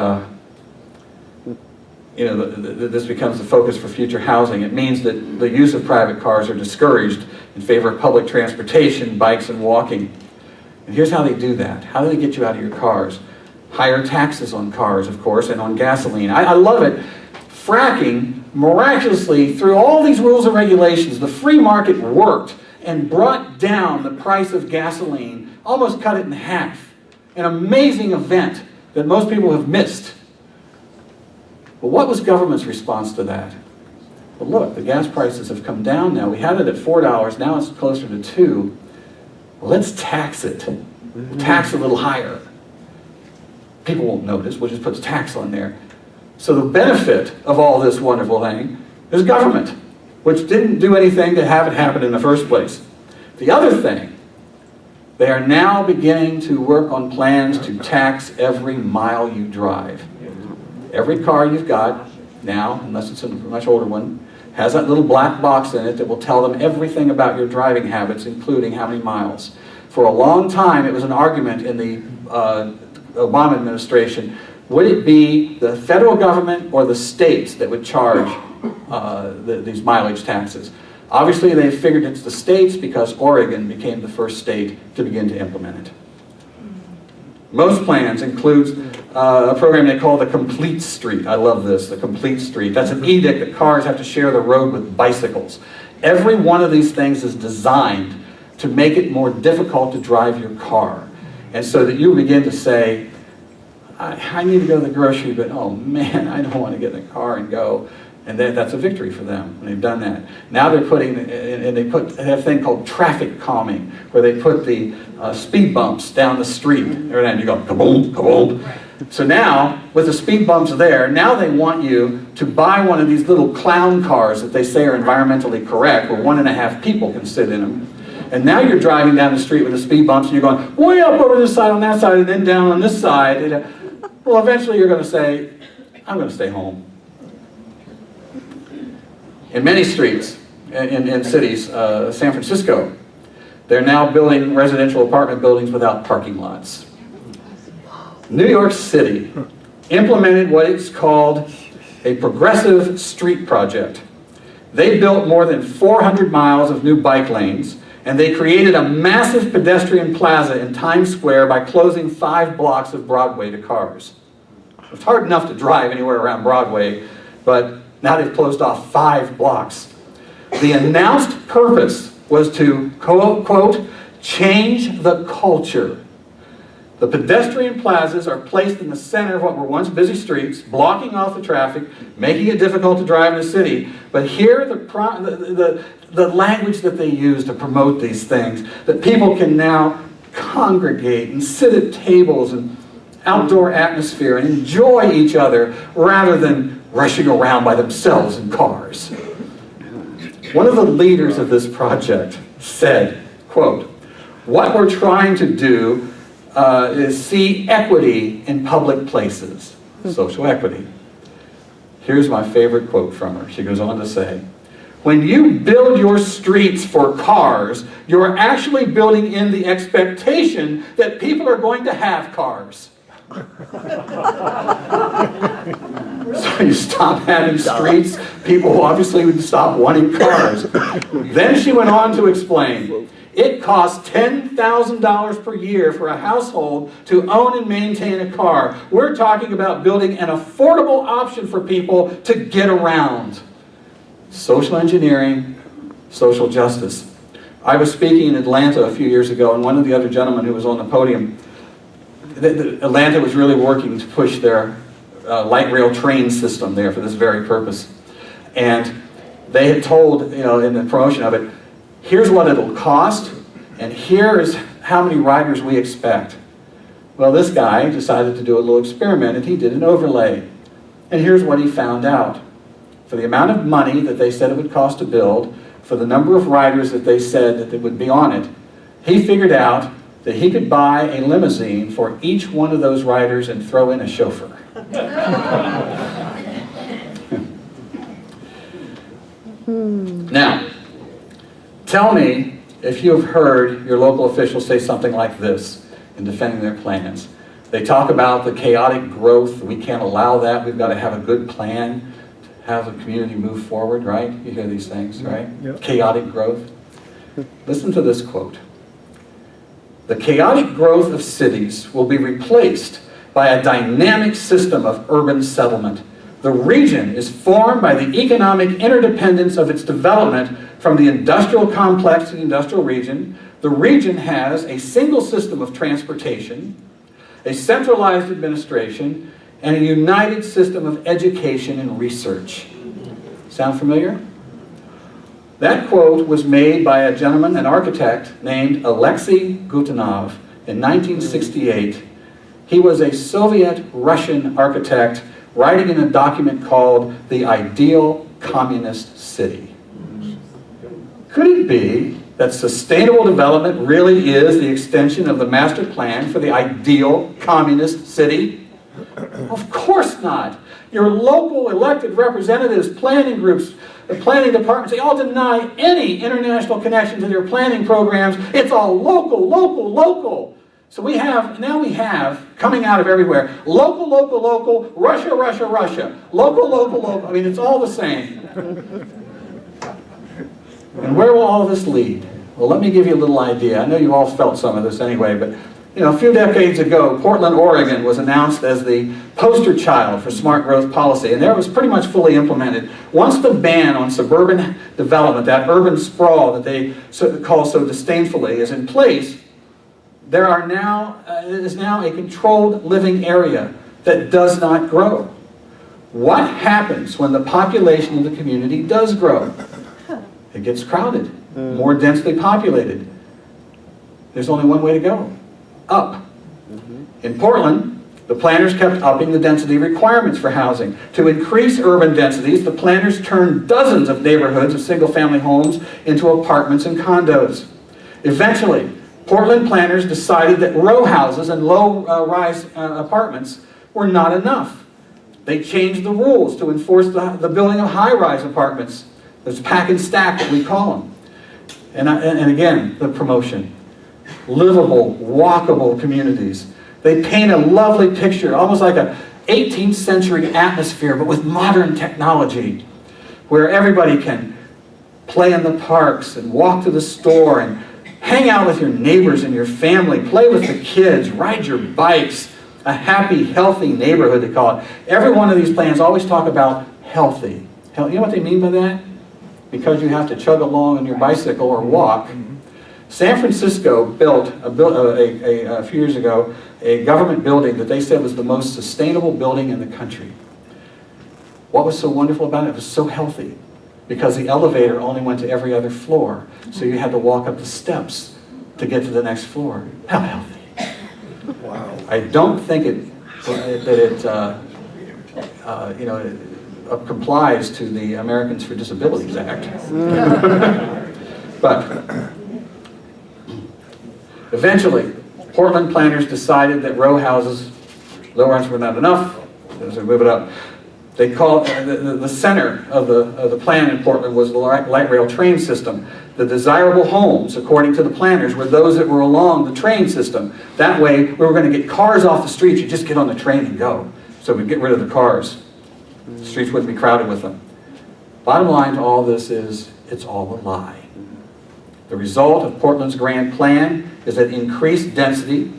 this becomes the focus for future housing. It means that the use of private cars are discouraged in favor of public transportation, bikes, and walking. And here's how they do that. How do they get you out of your cars? Higher taxes on cars, of course, and on gasoline. I love it. Fracking, miraculously, through all these rules and regulations, the free market worked and brought down the price of gasoline, almost cut it in half. An amazing event that most people have missed. But what was government's response to that? Well, look, the gas prices have come down now. We had it at $4, now it's closer to $2. Well, let's tax it. Tax a little higher. People won't notice, we'll just put the tax on there. So the benefit of all this wonderful thing is government, which didn't do anything to have it happen in the first place. The other thing, they are now beginning to work on plans to tax every mile you drive. Every car you've got now, unless it's a much older one, has that little black box in it that will tell them everything about your driving habits, including how many miles. For a long time, it was an argument in the Obama administration. Would it be the federal government or the states that would charge these mileage taxes? Obviously, they figured it's the states because Oregon became the first state to begin to implement it. Most plans include a program they call the Complete Street. I love this, the Complete Street. That's an edict that cars have to share the road with bicycles. Every one of these things is designed to make it more difficult to drive your car. And so that you begin to say, I need to go to the grocery, but oh man, I don't want to get in the car and go. And that's a victory for them when they've done that. Now they're putting, and they have a thing called traffic calming, where they put the speed bumps down the street. Every time you go, kaboom, kaboom. So now, with the speed bumps there, now they want you to buy one of these little clown cars that they say are environmentally correct, where 1.5 people can sit in them. And now you're driving down the street with the speed bumps, and you're going way up over this side, on that side, and then down on this side. Well, eventually you're going to say, I'm going to stay home. In many streets, in cities, San Francisco, they're now building residential apartment buildings without parking lots. New York City implemented what is called a progressive street project. They built more than 400 miles of new bike lanes, and they created a massive pedestrian plaza in Times Square by closing 5 blocks of Broadway to cars. It's hard enough to drive anywhere around Broadway, but now they've closed off 5 blocks. The announced purpose was to, quote, change the culture. The pedestrian plazas are placed in the center of what were once busy streets, blocking off the traffic, making it difficult to drive in the city. But here, the language that they use to promote these things, that people can now congregate and sit at tables and outdoor atmosphere and enjoy each other rather than rushing around by themselves in cars. One of the leaders of this project said, quote, what we're trying to do is see equity in public places, social equity. Here's my favorite quote from her. She goes on to say, when you build your streets for cars, you're actually building in the expectation that people are going to have cars. So you stop having streets, people obviously would stop wanting cars. Then she went on to explain, it costs $10,000 per year for a household to own and maintain a car. We're talking about building an affordable option for people to get around. Social engineering, social justice. I was speaking in Atlanta a few years ago, and one of the other gentlemen who was on the podium, Atlanta was really working to push their light rail train system there for this very purpose. And they had told, in the promotion of it, here's what it'll cost, and here is how many riders we expect. Well, this guy decided to do a little experiment, and he did an overlay. And here's what he found out. For the amount of money that they said it would cost to build, for the number of riders that they said that would be on it, he figured out that he could buy a limousine for each one of those riders and throw in a chauffeur. Now, tell me if you have heard your local officials say something like this in defending their plans. They talk about the chaotic growth. We can't allow that. We've got to have a good plan to have the community move forward, right? You hear these things, right? Yep. Chaotic growth. Listen to this quote. The chaotic growth of cities will be replaced by a dynamic system of urban settlement. The region is formed by the economic interdependence of its development from the industrial complex to the industrial region. The region has a single system of transportation, a centralized administration, and a united system of education and research. Sound familiar? That quote was made by a gentleman, an architect, named Alexei Gutanov in 1968. He was a Soviet-Russian architect writing in a document called The Ideal Communist City. Could it be that sustainable development really is the extension of the master plan for the ideal communist city? Of course not. Your local elected representatives, planning groups, the planning departments, they all deny any international connection to their planning programs. It's all local, local, local. So now we have, coming out of everywhere, local, local, local, Russia, Russia, Russia. Local, local, local. I mean, it's all the same. And where will all this lead? Well, let me give you a little idea. I know you've all felt some of this anyway, but You know, a few decades ago, Portland, Oregon was announced as the poster child for smart growth policy, and there it was pretty much fully implemented. Once the ban on suburban development, that urban sprawl that they call so disdainfully, is in place, there is now a controlled living area that does not grow. What happens when the population of the community does grow? It gets crowded, more densely populated. There's only one way to go. Up. In Portland, the planners kept upping the density requirements for housing. To increase urban densities, the planners turned dozens of neighborhoods of single-family homes into apartments and condos. Eventually, Portland planners decided that row houses and low-rise apartments were not enough. They changed the rules to enforce the building of high-rise apartments. There's pack and stack, that we call them. And again, the promotion. Livable, walkable communities. They paint a lovely picture, almost like an 18th century atmosphere, but with modern technology, where everybody can play in the parks and walk to the store and hang out with your neighbors and your family, play with the kids, ride your bikes. A happy, healthy neighborhood, they call it. Every one of these plans always talk about healthy. You know what they mean by that? Because you have to chug along on your bicycle or walk. San Francisco built, a few years ago, a government building that they said was the most sustainable building in the country. What was so wonderful about it? It was so healthy, because the elevator only went to every other floor, so you had to walk up the steps to get to the next floor. How healthy. Wow. I don't think it complies to the Americans for Disabilities Act. But eventually, Portland planners decided that row houses, low-rise were not enough, so move it up. They called the center of the plan in Portland was the light rail train system. The desirable homes, according to the planners, were those that were along the train system. That way, we were going to get cars off the streets. You just get on the train and go. So we'd get rid of the cars. The streets wouldn't be crowded with them. Bottom line to all this is, it's all a lie. The result of Portland's grand plan is that increased density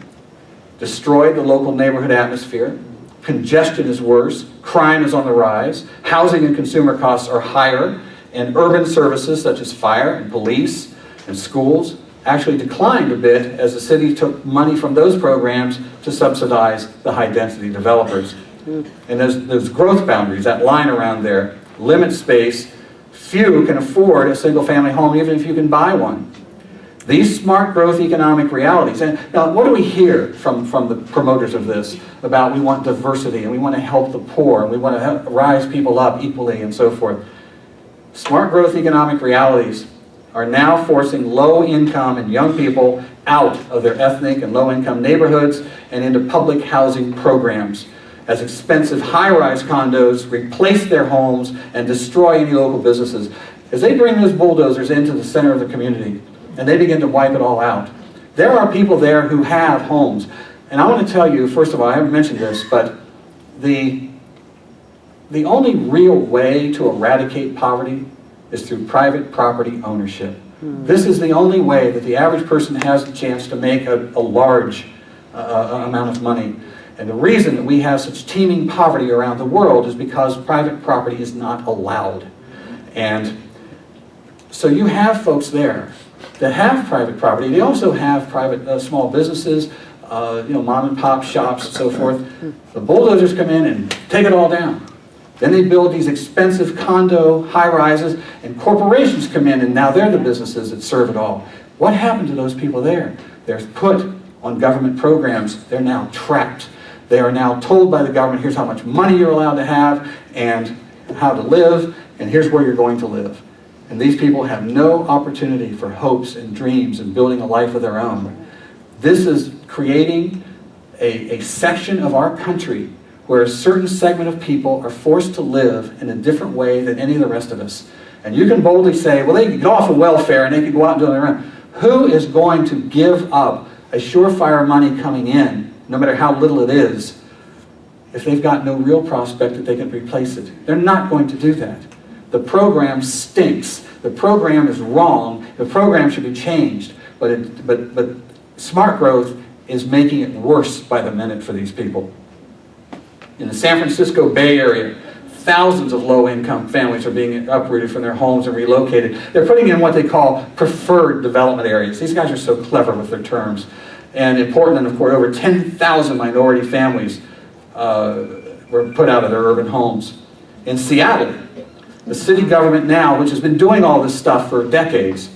destroyed the local neighborhood atmosphere. Congestion is worse, crime is on the rise, housing and consumer costs are higher, and urban services such as fire and police and schools actually declined a bit as the city took money from those programs to subsidize the high-density developers. And those growth boundaries, that line around there, limit space. Few can afford a single-family home even if you can buy one. These smart growth economic realities, and now what do we hear from the promoters of this about we want diversity and we want to help the poor and we want to rise people up equally and so forth. Smart growth economic realities are now forcing low-income and young people out of their ethnic and low-income neighborhoods and into public housing programs, as expensive high-rise condos replace their homes and destroy any local businesses. As they bring those bulldozers into the center of the community and they begin to wipe it all out, there are people there who have homes. And I want to tell you, first of all, I haven't mentioned this, but the only real way to eradicate poverty is through private property ownership. This is the only way that the average person has a chance to make a large amount of money. And the reason that we have such teeming poverty around the world is because private property is not allowed. And so you have folks there that have private property. They also have private small businesses, mom and pop shops and so forth. The bulldozers come in and take it all down. Then they build these expensive condo high-rises, and corporations come in, and now they're the businesses that serve it all. What happened to those people there? They're put on government programs. They're now trapped. They are now told by the government, here's how much money you're allowed to have, and how to live, and here's where you're going to live. And these people have no opportunity for hopes and dreams and building a life of their own. This is creating a section of our country where a certain segment of people are forced to live in a different way than any of the rest of us. And you can boldly say, well, they can get off of welfare and they can go out and do it on their own. Who is going to give up a surefire money coming in, no matter how little it is, if they've got no real prospect that they can replace it? They're not going to do that. The program stinks. The program is wrong. The program should be changed. But smart growth is making it worse by the minute for these people. In the San Francisco Bay Area, thousands of low-income families are being uprooted from their homes and relocated. They're putting in what they call preferred development areas. These guys are so clever with their terms. And in Portland, of course, over 10,000 minority families were put out of their urban homes. In Seattle, the city government now, which has been doing all this stuff for decades,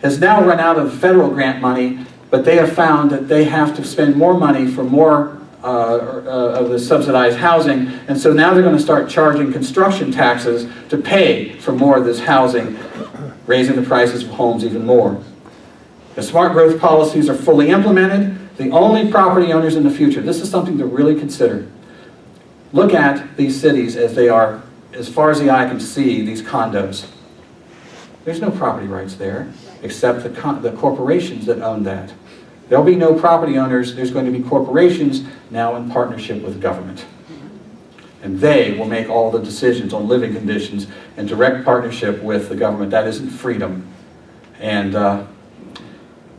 has now run out of federal grant money, but they have found that they have to spend more money for more of the subsidized housing, and so now they're going to start charging construction taxes to pay for more of this housing, raising the prices of homes even more. The smart growth policies are fully implemented. The only property owners in the future, this is something to really consider. Look at these cities as they are, as far as the eye can see, these condos. There's no property rights there, except the corporations that own that. There'll be no property owners, there's going to be corporations now in partnership with government. And they will make all the decisions on living conditions in direct partnership with the government. That isn't freedom. And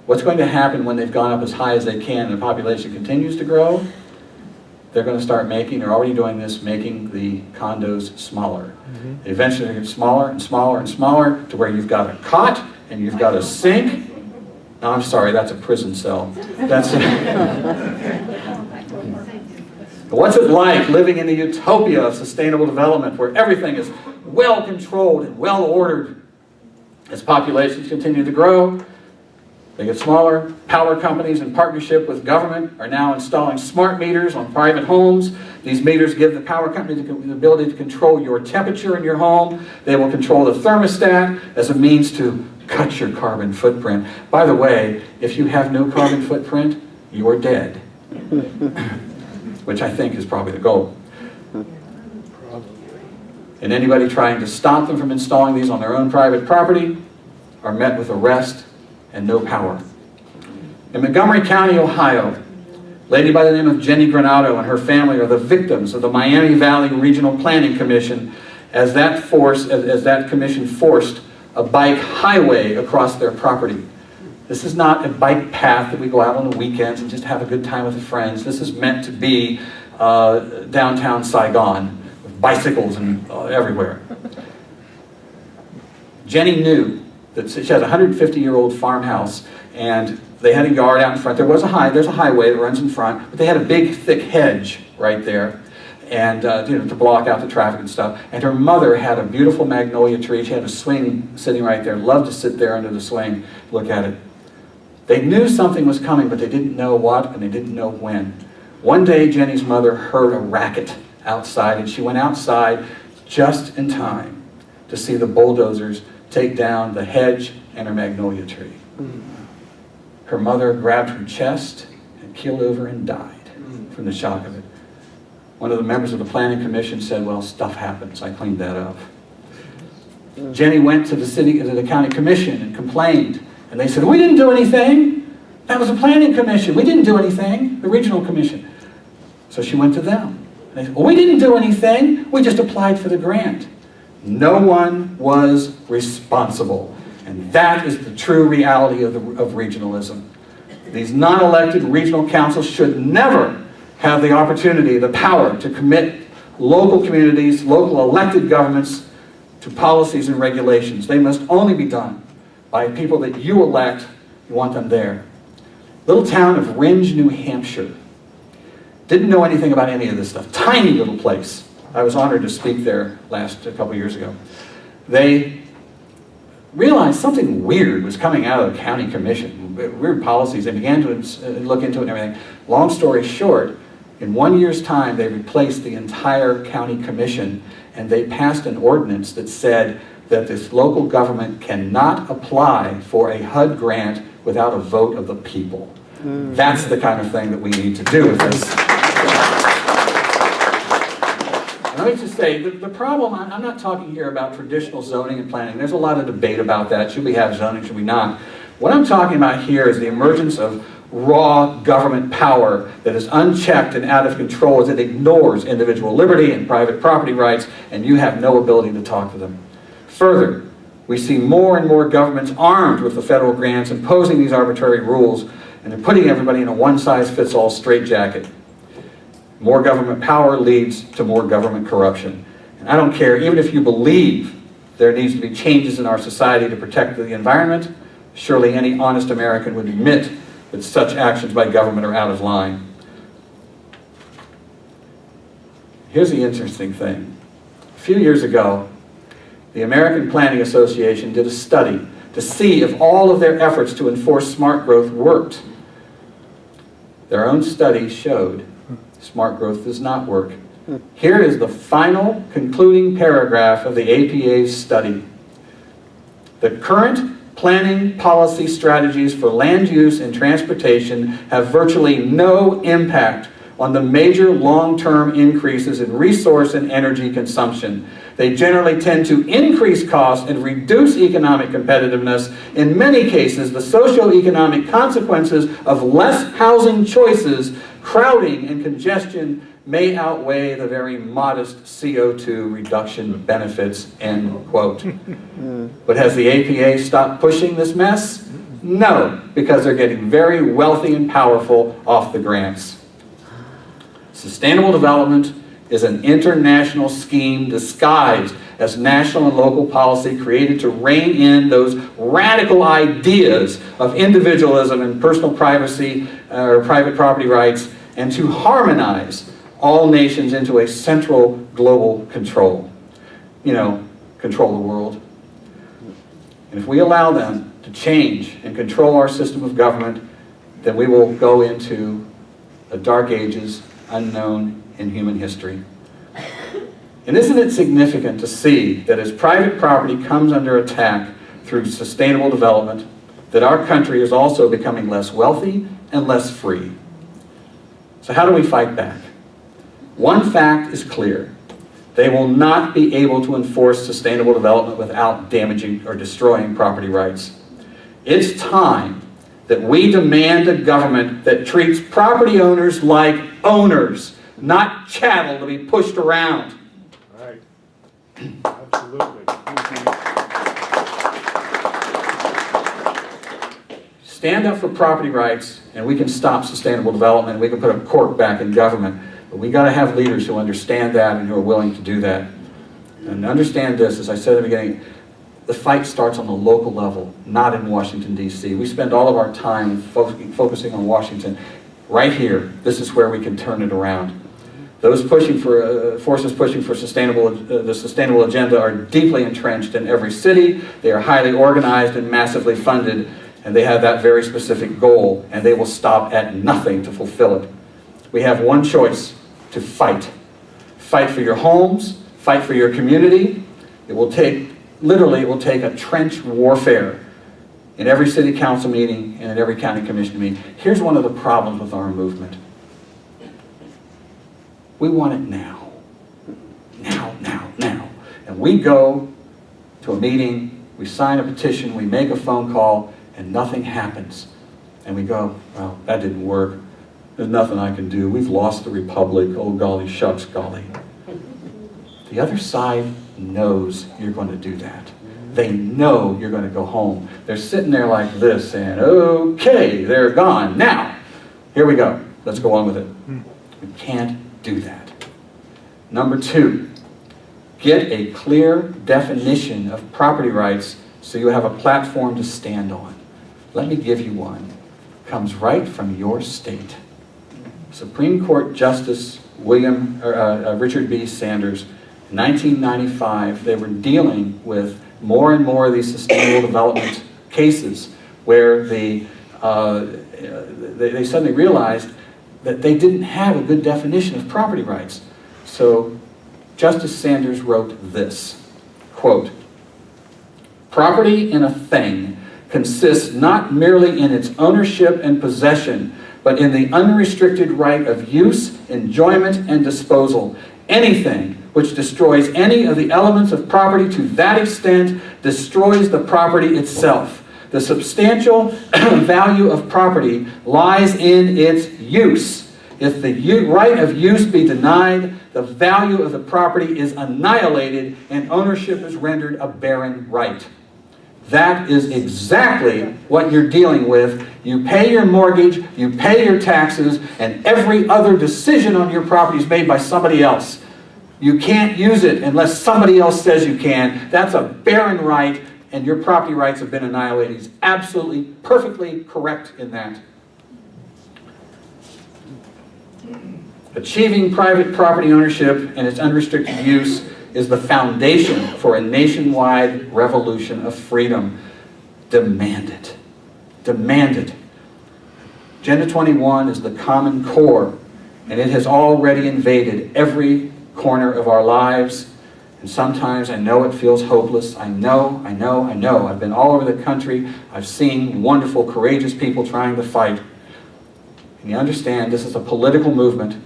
what's going to happen when they've gone up as high as they can and the population continues to grow? They're going to start making, they're already doing this, making the condos smaller. Eventually they're going to get smaller and smaller and smaller to where you've got a cot and you've got a sink. No, I'm sorry, that's a prison cell. That's What's it like living in the utopia of sustainable development where everything is well controlled and well ordered? As populations continue to grow, they get smaller. Power companies in partnership with government are now installing smart meters on private homes. These meters give the power company the ability to control your temperature in your home. They will control the thermostat as a means to cut your carbon footprint. By the way, if you have no carbon footprint, you are dead. Which I think is probably the goal. And anybody trying to stop them from installing these on their own private property are met with arrest and no power. In Montgomery County, Ohio, a lady by the name of Jenny Granado and her family are the victims of the Miami Valley Regional Planning Commission as that commission forced a bike highway across their property. This is not a bike path that we go out on the weekends and just have a good time with the friends. This is meant to be downtown Saigon with bicycles and everywhere. Jenny knew that she has a 150-year-old farmhouse and they had a yard out in front. There's a highway that runs in front, but they had a big thick hedge right there, and to block out the traffic and stuff. And her mother had a beautiful magnolia tree. She had a swing sitting right there. Loved to sit there under the swing, look at it. They knew something was coming, but they didn't know what and they didn't know when. One day, Jenny's mother heard a racket outside, and she went outside just in time to see the bulldozers take down the hedge and her magnolia tree. Her mother grabbed her chest and keeled over and died from the shock of it. One of the members of the Planning Commission said, well, stuff happens. I cleaned that up. Jenny went to the county commission and complained. And they said, we didn't do anything. That was a planning commission. We didn't do anything. The regional commission. So she went to them. They said, well, we didn't do anything. We just applied for the grant. No one was responsible. And that is the true reality of regionalism. These non-elected regional councils should never have the opportunity, the power to commit local communities, local elected governments to policies and regulations. They must only be done by people that you elect. You want them there. Little town of Rindge, New Hampshire. Didn't know anything about any of this stuff. Tiny little place. I was honored to speak there a couple years ago. They realized something weird was coming out of the county commission. Weird policies. They began to look into it and everything. Long story short, in 1 year's time, they replaced the entire county commission, and they passed an ordinance that said that this local government cannot apply for a HUD grant without a vote of the people. That's the kind of thing that we need to do with this. Let me just say, the problem, I'm not talking here about traditional zoning and planning. There's a lot of debate about that. Should we have zoning, should we not? What I'm talking about here is the emergence of raw government power that is unchecked and out of control as it ignores individual liberty and private property rights, and you have no ability to talk to them. Further, we see more and more governments armed with the federal grants imposing these arbitrary rules, and they're putting everybody in a one-size-fits-all straitjacket. More government power leads to more government corruption. And I don't care, even if you believe there needs to be changes in our society to protect the environment, surely any honest American would admit that such actions by government are out of line. Here's the interesting thing. A few years ago, the American Planning Association did a study to see if all of their efforts to enforce smart growth worked. Their own study showed smart growth does not work. Here is the final concluding paragraph of the APA's study. The current planning policy strategies for land use and transportation have virtually no impact on the major long-term increases in resource and energy consumption. They generally tend to increase costs and reduce economic competitiveness. In many cases, the socio-economic consequences of less housing choices, crowding, and congestion may outweigh the very modest CO2 reduction benefits, end quote. But has the APA stopped pushing this mess? No, because they're getting very wealthy and powerful off the grants. Sustainable development is an international scheme disguised as national and local policy created to rein in those radical ideas of individualism and personal privacy or private property rights, and to harmonize all nations into a central global control. You know, control the world. And if we allow them to change and control our system of government, then we will go into the dark ages unknown in human history. And isn't it significant to see that as private property comes under attack through sustainable development, that our country is also becoming less wealthy and less free? So how do we fight back? One fact is clear. They will not be able to enforce sustainable development without damaging or destroying property rights. It's time that we demand a government that treats property owners like owners, not chattel to be pushed around. Right. Absolutely. Stand up for property rights, and we can stop sustainable development. We can put a cork back in government. But we got to have leaders who understand that and who are willing to do that. And understand this, as I said at the beginning, the fight starts on the local level, not in Washington, D.C. We spend all of our time focusing on Washington. Right here, this is where we can turn it around. Those pushing for, forces pushing for the sustainable agenda are deeply entrenched in every city. They are highly organized and massively funded, and they have that very specific goal, and they will stop at nothing to fulfill it. We have one choice: to fight. Fight for your homes, fight for your community. It will take, literally, it will take a trench warfare in every city council meeting and in every county commission meeting. Here's one of the problems with our movement. We want it now. Now, now, now. And we go to a meeting, we sign a petition, we make a phone call, and nothing happens. And we go, well, that didn't work. There's nothing I can do. We've lost the republic. Oh, golly, shucks, golly. The other side knows you're going to do that. They know you're going to go home. They're sitting there like this saying, okay, they're gone. Now, here we go. Let's go on with it. We can't do that. Number two, get a clear definition of property rights so you have a platform to stand on. Let me give you one. It comes right from your state. Supreme Court Justice Richard B. Sanders, in 1995, they were dealing with more and more of these sustainable development cases where they suddenly realized that they didn't have a good definition of property rights. So Justice Sanders wrote this, quote, "Property in a thing consists not merely in its ownership and possession, but in the unrestricted right of use, enjoyment, and disposal. Anything which destroys any of the elements of property to that extent destroys the property itself. The substantial value of property lies in its use. If the right of use be denied, the value of the property is annihilated and ownership is rendered a barren right. That is exactly what you're dealing with. You pay your mortgage, you pay your taxes, and every other decision on your property is made by somebody else. You can't use it unless somebody else says you can. That's a barren right, and your property rights have been annihilated. He's absolutely, perfectly correct in that. Achieving private property ownership and its unrestricted use is the foundation for a nationwide revolution of freedom. Demand it. Demand it. Agenda 21 is the common core, and it has already invaded every corner of our lives. And sometimes I know it feels hopeless. I know. I've been all over the country. I've seen wonderful, courageous people trying to fight. And you understand, this is a political movement.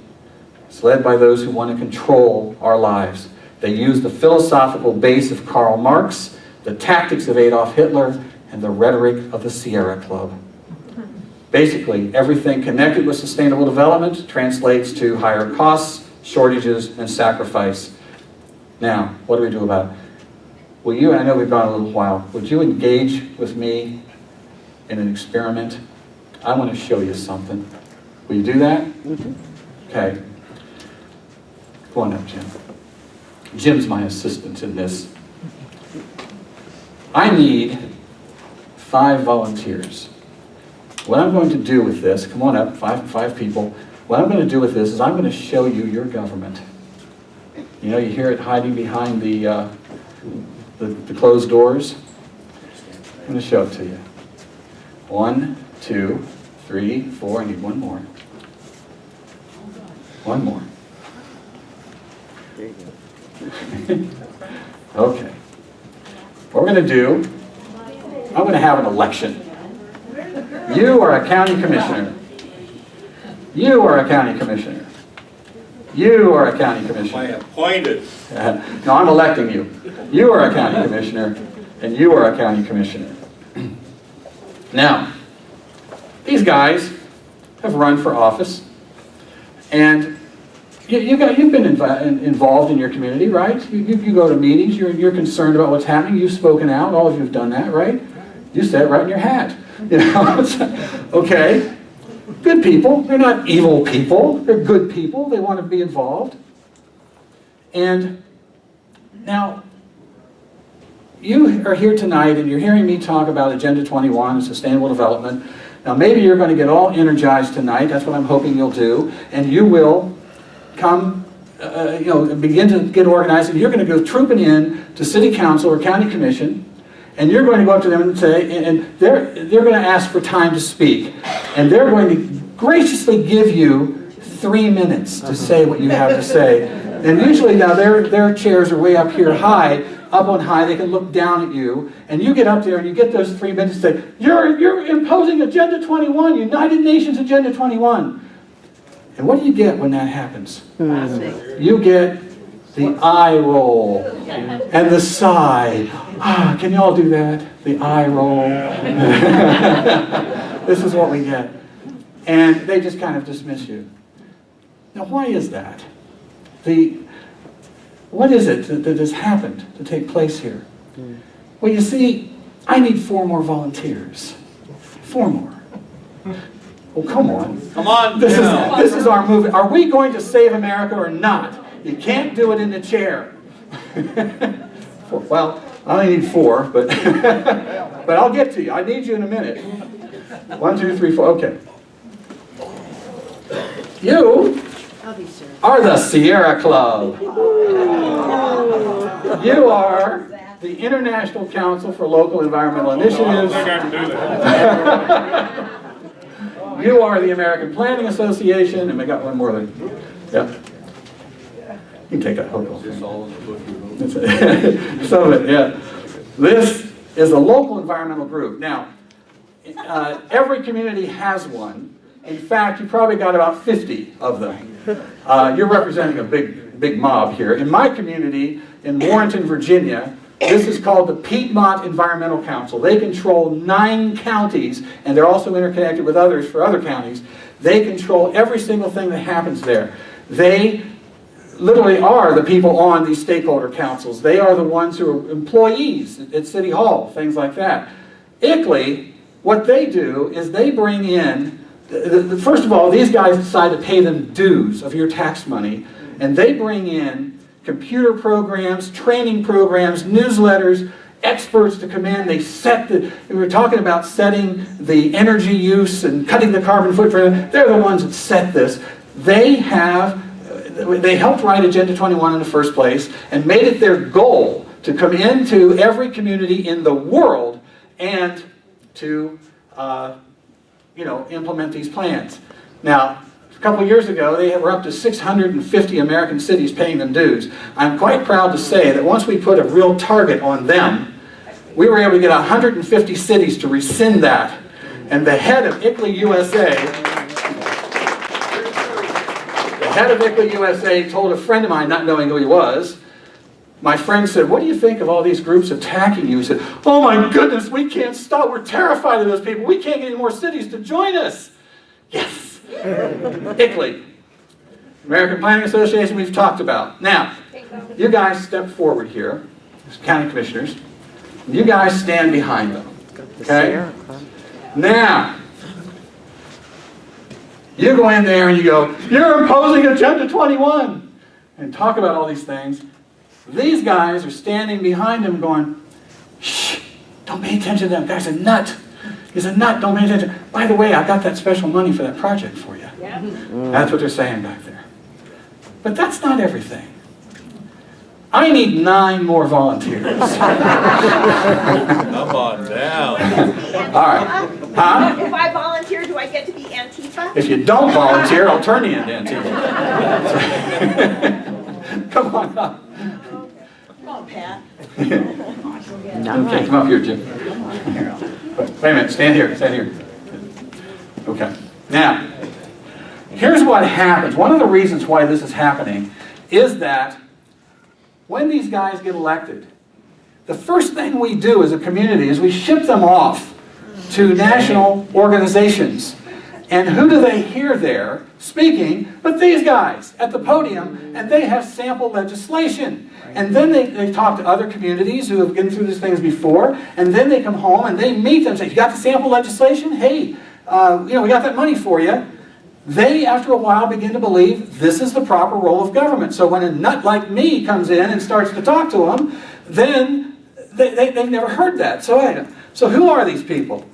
It's led by those who want to control our lives. They use the philosophical base of Karl Marx, the tactics of Adolf Hitler, and the rhetoric of the Sierra Club. Basically, everything connected with sustainable development translates to higher costs, shortages, and sacrifice. Now, what do we do about it? Will you, I know we've gone a little while, would you engage with me in an experiment? I want to show you something. Will you do that? Okay. Go on up, Jim. Jim's my assistant in this. I need 5 volunteers. What I'm going to do with this, come on up, five people. What I'm going to do with this is I'm going to show you your government. You know, you hear it hiding behind the closed doors. I'm going to show it to you. 1, 2, 3, 4. I need one more. One more. There you go. Okay. What we're going to do, I'm going to have an election. You are a county commissioner. You are a county commissioner. You are a county commissioner. Appointed. No, I'm electing you. You are a county commissioner, and you are a county commissioner. Now, these guys have run for office, and you've been involved in your community, right? You go to meetings, you're concerned about what's happening, you've spoken out, all of you have done that, right? You said it right in your hat. You know, okay. Good people, they're not evil people, they're good people, they want to be involved. And now, you are here tonight and you're hearing me talk about Agenda 21 and sustainable development. Now maybe you're going to get all energized tonight, that's what I'm hoping you'll do, and you will come, begin to get organized, and you're going to go trooping in to city council or county commission, and you're going to go up to them and say, and they're going to ask for time to speak, and they're going to graciously give you 3 minutes to say what you have to say. And usually now their chairs are way up here high, up on high, they can look down at you, and you get up there and you get those 3 minutes to say, you're imposing Agenda 21, United Nations Agenda 21. And what do you get when that happens? You get the eye roll and the sigh. Ah, can you all do that? The eye roll. This is what we get. And they just kind of dismiss you. Now, why is that? What is it that has happened to take place here? Well, you see, I need 4 more volunteers. 4 more. Well, come on. Come on. This is our movement. Are we going to save America or not? You can't do it in the chair. Well, I only need 4, but but I'll get to you. I need you in a minute. 1, 2, 3, 4. Okay. You are the Sierra Club. You are the International Council for Local Environmental Initiatives. I don't think I can do that. You are the American Planning Association, and we got one more thing. Yeah. You can take that hook off. Some of it, yeah. This is a local environmental group. Now, every community has one. In fact, you probably got about 50 of them. You're representing a big mob here. In my community, in Warrenton, Virginia, this is called the Piedmont Environmental Council. They control 9 counties, and they're also interconnected with others for other counties. They control every single thing that happens there. They literally are the people on these stakeholder councils. They are the ones who are employees at City Hall, things like that. ICLEI, what they do is they bring in, first of all, these guys decide to pay them dues of your tax money, and they bring in computer programs, training programs, newsletters, experts to come in. They set we were talking about setting the energy use and cutting the carbon footprint. They're the ones that set this. They helped write Agenda 21 in the first place and made it their goal to come into every community in the world and to implement these plans. Now, a couple of years ago, they were up to 650 American cities paying them dues. I'm quite proud to say that once we put a real target on them, we were able to get 150 cities to rescind that. And the head of ICLEI USA, told a friend of mine, not knowing who he was, my friend said, "What do you think of all these groups attacking you?" He said, "Oh my goodness, we can't stop. We're terrified of those people. We can't get any more cities to join us." Yes. ICLEI, American Planning Association, we've talked about. Now, you guys step forward here, as county commissioners. You guys stand behind them. Okay? Now, you go in there and you go, "You're imposing Agenda 21," and talk about all these things. These guys are standing behind him going, "Shh, don't pay attention to them. Guy's a nut. He's a nut, don't pay attention. By the way, I got that special money for that project for you." Yeah. That's what they're saying back there. But that's not everything. I need 9 more volunteers. Come on down. All right. Huh? If I volunteer, do I get to be Antifa? If you don't volunteer, I'll turn you into Antifa. Come on up. Come on, Pat. Okay, come up here, Jim. Wait a minute, stand here, stand here. Okay. Now, here's what happens. One of the reasons why this is happening is that when these guys get elected, the first thing we do as a community is we ship them off to national organizations. And who do they hear there speaking but these guys at the podium, and they have sample legislation. And then they talk to other communities who have been through these things before, and then they come home and they meet them and say, "You got the sample legislation? Hey, we got that money for you." They, after a while, begin to believe this is the proper role of government. So when a nut like me comes in and starts to talk to them, then they've never heard that. So who are these people?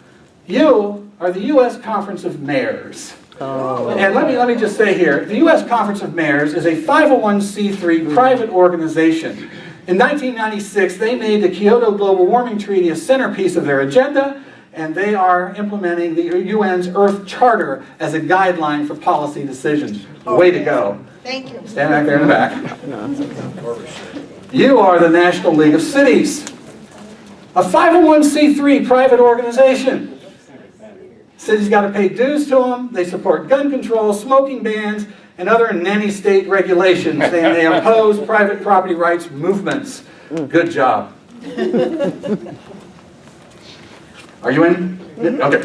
You are the U.S. Conference of Mayors. Oh. And let me just say here, the U.S. Conference of Mayors is a 501c3 private organization. In 1996, they made the Kyoto Global Warming Treaty a centerpiece of their agenda, and they are implementing the UN's Earth Charter as a guideline for policy decisions. Way to go. Thank you. Stand back there in the back. You are the National League of Cities, a 501c3 private organization. Cities got to pay dues to them. They support gun control, smoking bans, and other nanny state regulations. They oppose private property rights movements. Good job. Are you in? Okay.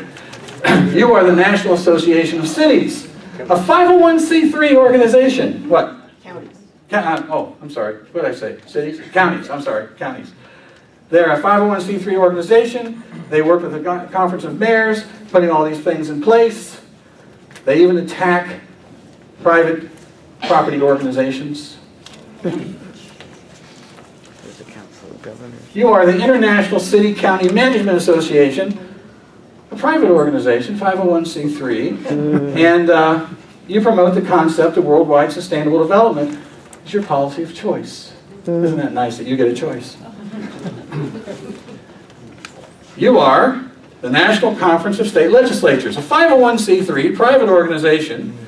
You are the National Association of Cities, a 501c3 organization. What? Counties. I'm sorry. What did I say? Cities? Counties. I'm sorry. Counties. They're a 501c3 organization. They work with the Conference of Mayors, putting all these things in place. They even attack private property organizations. You are the International City County Management Association, a private organization, 501c3, and you promote the concept of worldwide sustainable development as your policy of choice. Isn't that nice that you get a choice? You are the National Conference of State Legislatures, a 501c3 private organization,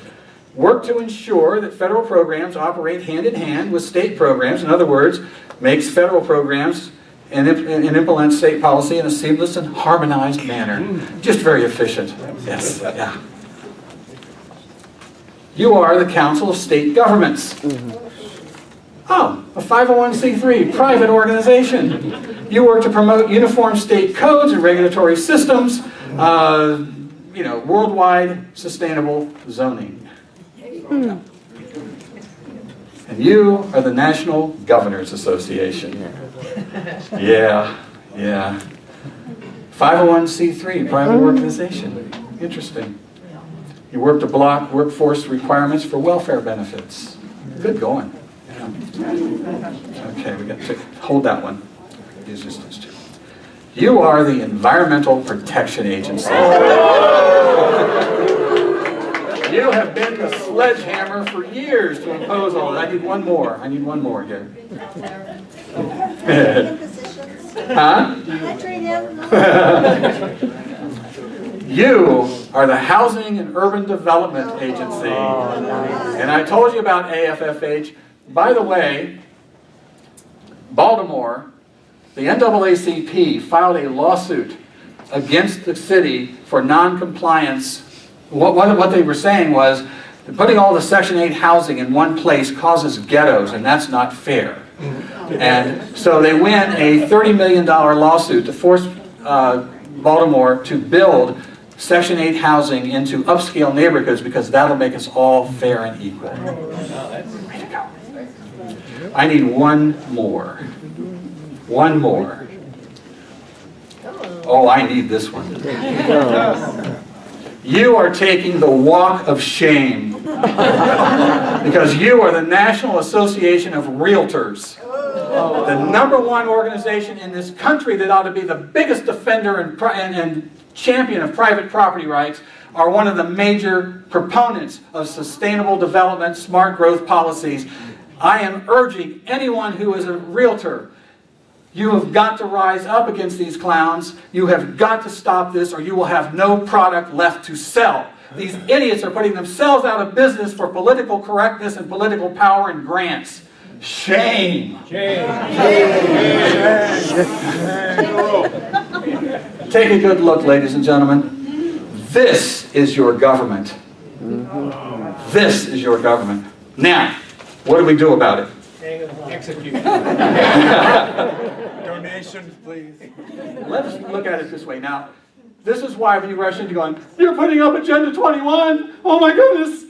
work to ensure that federal programs operate hand in hand with state programs. In other words, makes federal programs and implements state policy in a seamless and harmonized manner. Just very efficient. Yes, yeah. You are the Council of State Governments. Oh, a 501c3 private organization. You work to promote uniform state codes and regulatory systems, worldwide sustainable zoning. And you are the National Governors Association. Yeah, yeah. 501c3, private organization. Interesting. You work to block workforce requirements for welfare benefits. Good going. Yeah. Okay, we got to hold that one. These two. You are the Environmental Protection Agency. You have been the sledgehammer for years to impose all that. I need one more. I need one more here. Huh? You are the Housing and Urban Development Agency. And I told you about AFFH. By the way, Baltimore, the NAACP filed a lawsuit against the city for non-compliance. What they were saying was that putting all the Section 8 housing in one place causes ghettos, and that's not fair. And so they win a $30 million lawsuit to force Baltimore to build Section 8 housing into upscale neighborhoods because that'll make us all fair and equal. Way to go. I need one more. One more. Oh, I need this one. You are taking the walk of shame because you are the National Association of Realtors. The #1 organization in this country that ought to be the biggest defender and champion of private property rights are one of the major proponents of sustainable development, smart growth policies. I am urging anyone who is a realtor, you have got to rise up against these clowns. You have got to stop this or you will have no product left to sell. These idiots are putting themselves out of business for political correctness and political power and grants. Shame. Shame. Take a good look, ladies and gentlemen. This is your government. This is your government. Now, what do we do about it? Execute. Donations, please. Let's look at it this way. Now, this is why we rush into going, you're putting up Agenda 21. Oh my goodness.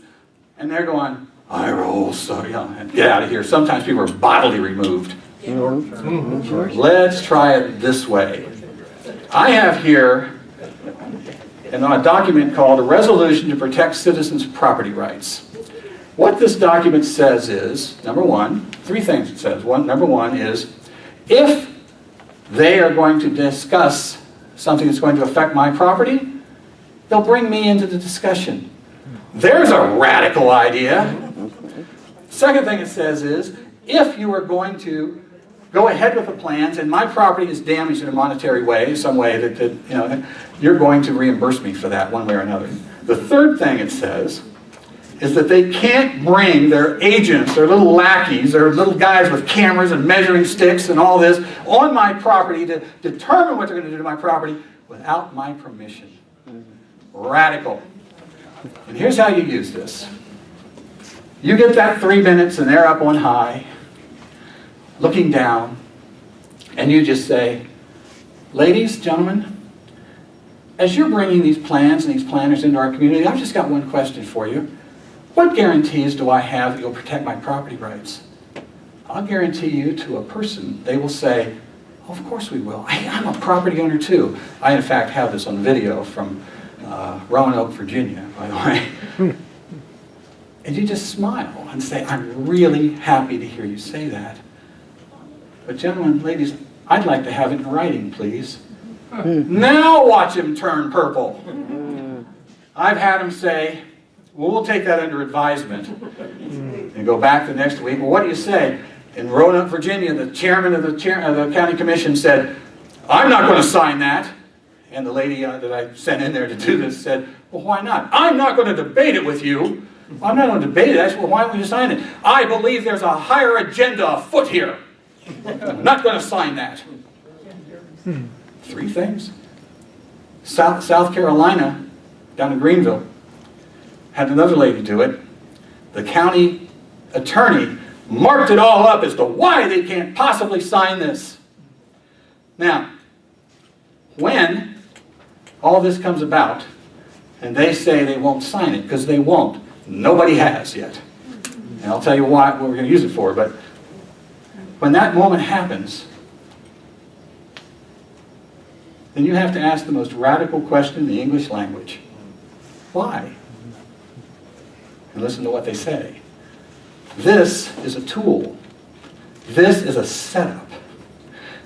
And they're going, I roll, so get out of here. Sometimes people are bodily removed. Let's try it this way. I have here a document called A Resolution to Protect Citizens' Property Rights. What this document says is, number one, three things it says. Number one is, if they are going to discuss something that's going to affect my property, they'll bring me into the discussion. There's a radical idea. Second thing it says is, if you are going to go ahead with the plans and my property is damaged in a monetary way, some way that you're going to reimburse me for that one way or another. The third thing it says is that they can't bring their agents, their little lackeys, their little guys with cameras and measuring sticks and all this on my property to determine what they're going to do to my property without my permission. Radical. And here's how you use this. You get that 3 minutes and they're up on high, looking down, and you just say, ladies, gentlemen, as you're bringing these plans and these planners into our community, I've just got one question for you. What guarantees do I have that you'll protect my property rights? I'll guarantee you to a person, they will say, oh, of course we will. Hey, I'm a property owner too. I, in fact, have this on video from Roanoke, Virginia, by the way. And you just smile and say, I'm really happy to hear you say that. But gentlemen, ladies, I'd like to have it in writing, please. Now watch him turn purple. I've had him say, well, we'll take that under advisement. And go back the next week. Well, what do you say? In Roanoke, Virginia, the chairman of the county commission said, I'm not going to sign that. And the lady that I sent in there to do this said, well, why not? I'm not going to debate it with you. Well, I'm not going to debate it. I said, well, why won't you sign it? I believe there's a higher agenda afoot here. I'm not going to sign that. Three things. South Carolina, down in Greenville, had another lady do it. The county attorney marked it all up as to why they can't possibly sign this. Now, when all this comes about, and they say they won't sign it, because they won't. Nobody has yet. And I'll tell you what we're going to use it for. But when that moment happens, then you have to ask the most radical question in the English language. Why? And listen to what they say. This is a tool. This is a setup.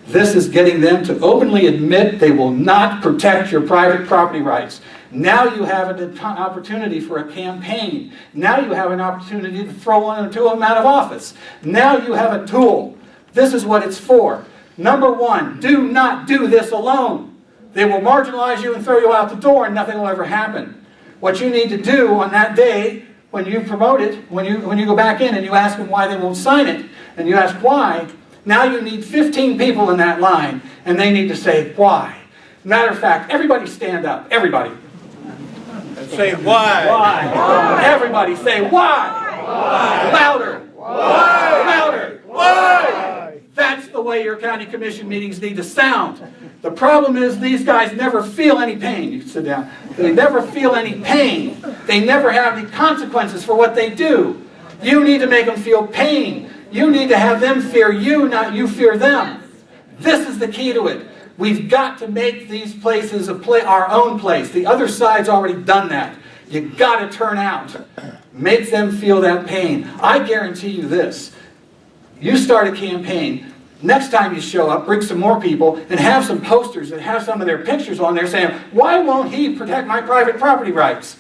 This is getting them to openly admit they will not protect your private property rights. Now you have an opportunity for a campaign. Now you have an opportunity to throw one or two of them out of office. Now you have a tool. This is what it's for. Number one, do not do this alone. They will marginalize you and throw you out the door and nothing will ever happen. What you need to do on that day, when you promote it, when you go back in and you ask them why they won't sign it, and you ask why, now you need 15 people in that line, and they need to say why. Matter of fact, everybody stand up. Everybody. And say why. Why? Everybody say why. Why. Louder. Why. Louder. Why. That's the way your county commission meetings need to sound. The problem is these guys never feel any pain. You can sit down. They never feel any pain. They never have the consequences for what they do. You need to make them feel pain. You need to have them fear you, not you fear them. This is the key to it. We've got to make these places our own place. The other side's already done that. You've got to turn out. Make them feel that pain. I guarantee you this. You start a campaign, next time you show up, bring some more people, and have some posters and have some of their pictures on there saying, why won't he protect my private property rights?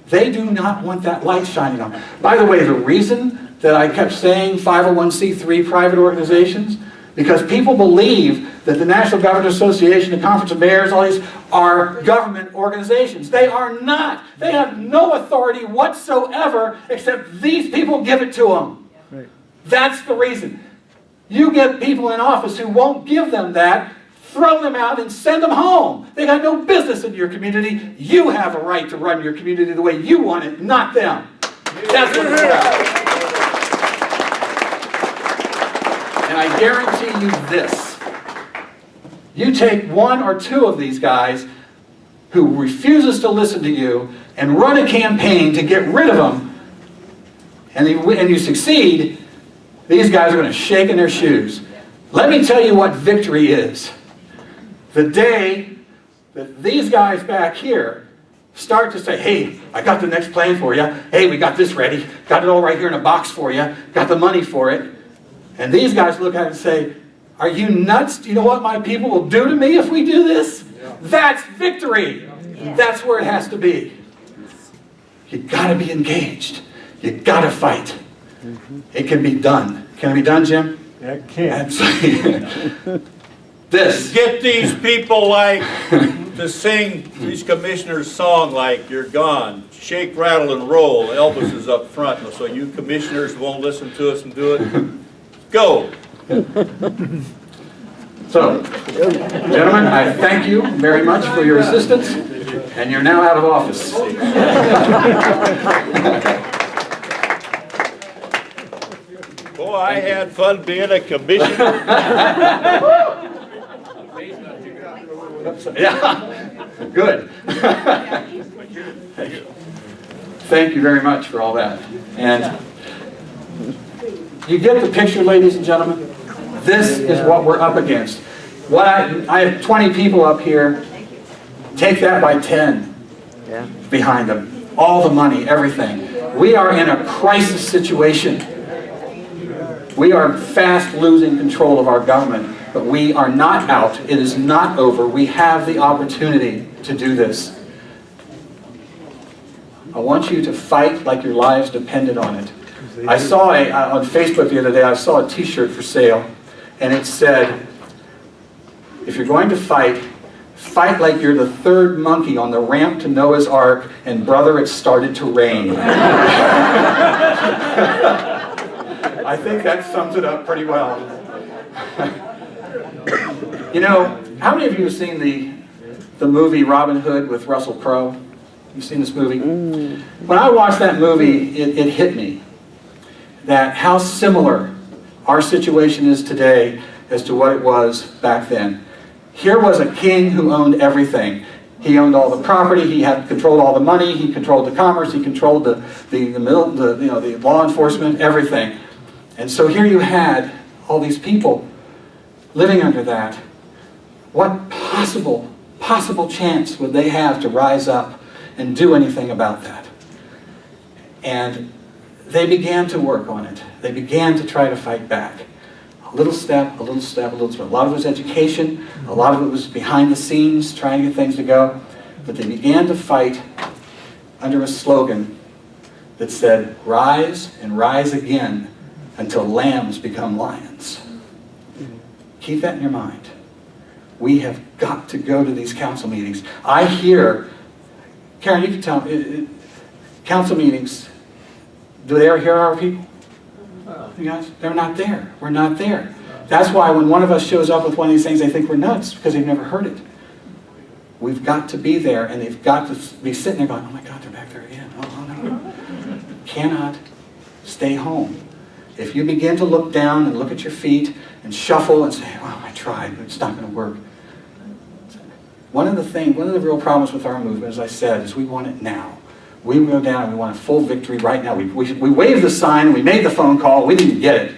They do not want that light shining on them. By the way, the reason that I kept saying 501c3 private organizations, because people believe that the National Governors Association, the Conference of Mayors, all these are government organizations. They are not. They have no authority whatsoever except these people give it to them. Right. That's the reason. You get people in office who won't give them that, throw them out and send them home. They got no business in your community. You have a right to run your community the way you want it, not them. That's what it's about. And I guarantee you this. You take one or two of these guys who refuses to listen to you and run a campaign to get rid of them, and you succeed, these guys are going to shake in their shoes. Let me tell you what victory is. The day that these guys back here start to say, hey, I got the next plan for you. Hey, we got this ready. Got it all right here in a box for you. Got the money for it. And these guys look at it and say, are you nuts? Do you know what my people will do to me if we do this? Yeah. That's victory. Yeah. That's where it has to be. You got to be engaged. You got to fight. It can be done. Can it be done, Jim? Yeah, it can. Absolutely. This. Get these people to sing these commissioners' song like You're Gone. Shake, rattle, and roll. Elvis is up front, so you commissioners won't listen to us and do it. Go. So, gentlemen, I thank you very much for your assistance, and you're now out of office. Boy, I had fun being a commissioner. Yeah, good. Thank you very much for all that. And you get the picture, ladies and gentlemen? This is what we're up against. What I have 20 people up here. Take that by 10 behind them. All the money, everything. We are in a crisis situation. We are fast losing control of our government, but we are not out. It is not over. We have the opportunity to do this. I want you to fight like your lives depended on it. I saw on Facebook the other day, I saw a t-shirt for sale, and it said, if you're going to fight, fight like you're the third monkey on the ramp to Noah's Ark, and brother, it started to rain. I think that sums it up pretty well. You know, how many of you have seen the movie Robin Hood with Russell Crowe? You've seen this movie? When I watched that movie, it hit me that how similar our situation is today as to what it was back then. Here was a king who owned everything. He owned all the property, he had controlled all the money, he controlled the commerce, he controlled the law enforcement, everything. And so here you had all these people living under that. What possible chance would they have to rise up and do anything about that? And they began to work on it. They began to try to fight back. A little step, a little step, a little step. A lot of it was education. A lot of it was behind the scenes, trying to get things to go. But they began to fight under a slogan that said, "Rise and rise again until lambs become lions." Keep that in your mind. We have got to go to these council meetings. I hear, Karen, you can tell me, council meetings, do they ever hear our people? You guys, they're not there. We're not there. That's why when one of us shows up with one of these things, they think we're nuts because they've never heard it. We've got to be there, and they've got to be sitting there going, "Oh my God, they're back there again. Oh no." Cannot stay home. If you begin to look down and look at your feet and shuffle and say, "Well, I tried, but it's not going to work." One of the real problems with our movement, as I said, is we want it now. We go down and we want a full victory right now. We waved the sign, we made the phone call, we didn't get it.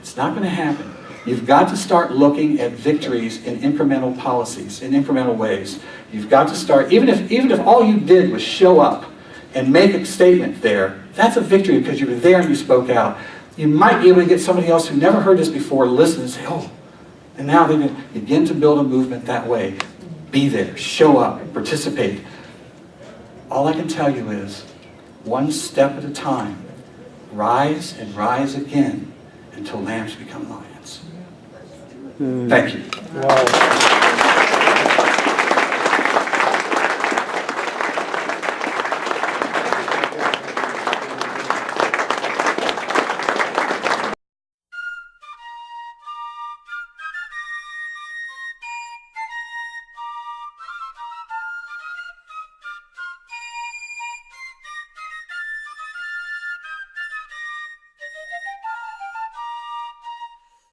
It's not going to happen. You've got to start looking at victories in incremental policies, in incremental ways. You've got to start, even if all you did was show up and make a statement there, that's a victory because you were there and you spoke out. You might be able to get somebody else who never heard this before to listen and say, "Oh," and now they can begin to build a movement that way. Be there, show up, participate. All I can tell you is, one step at a time, rise and rise again until lambs become lions. Thank you. Wow.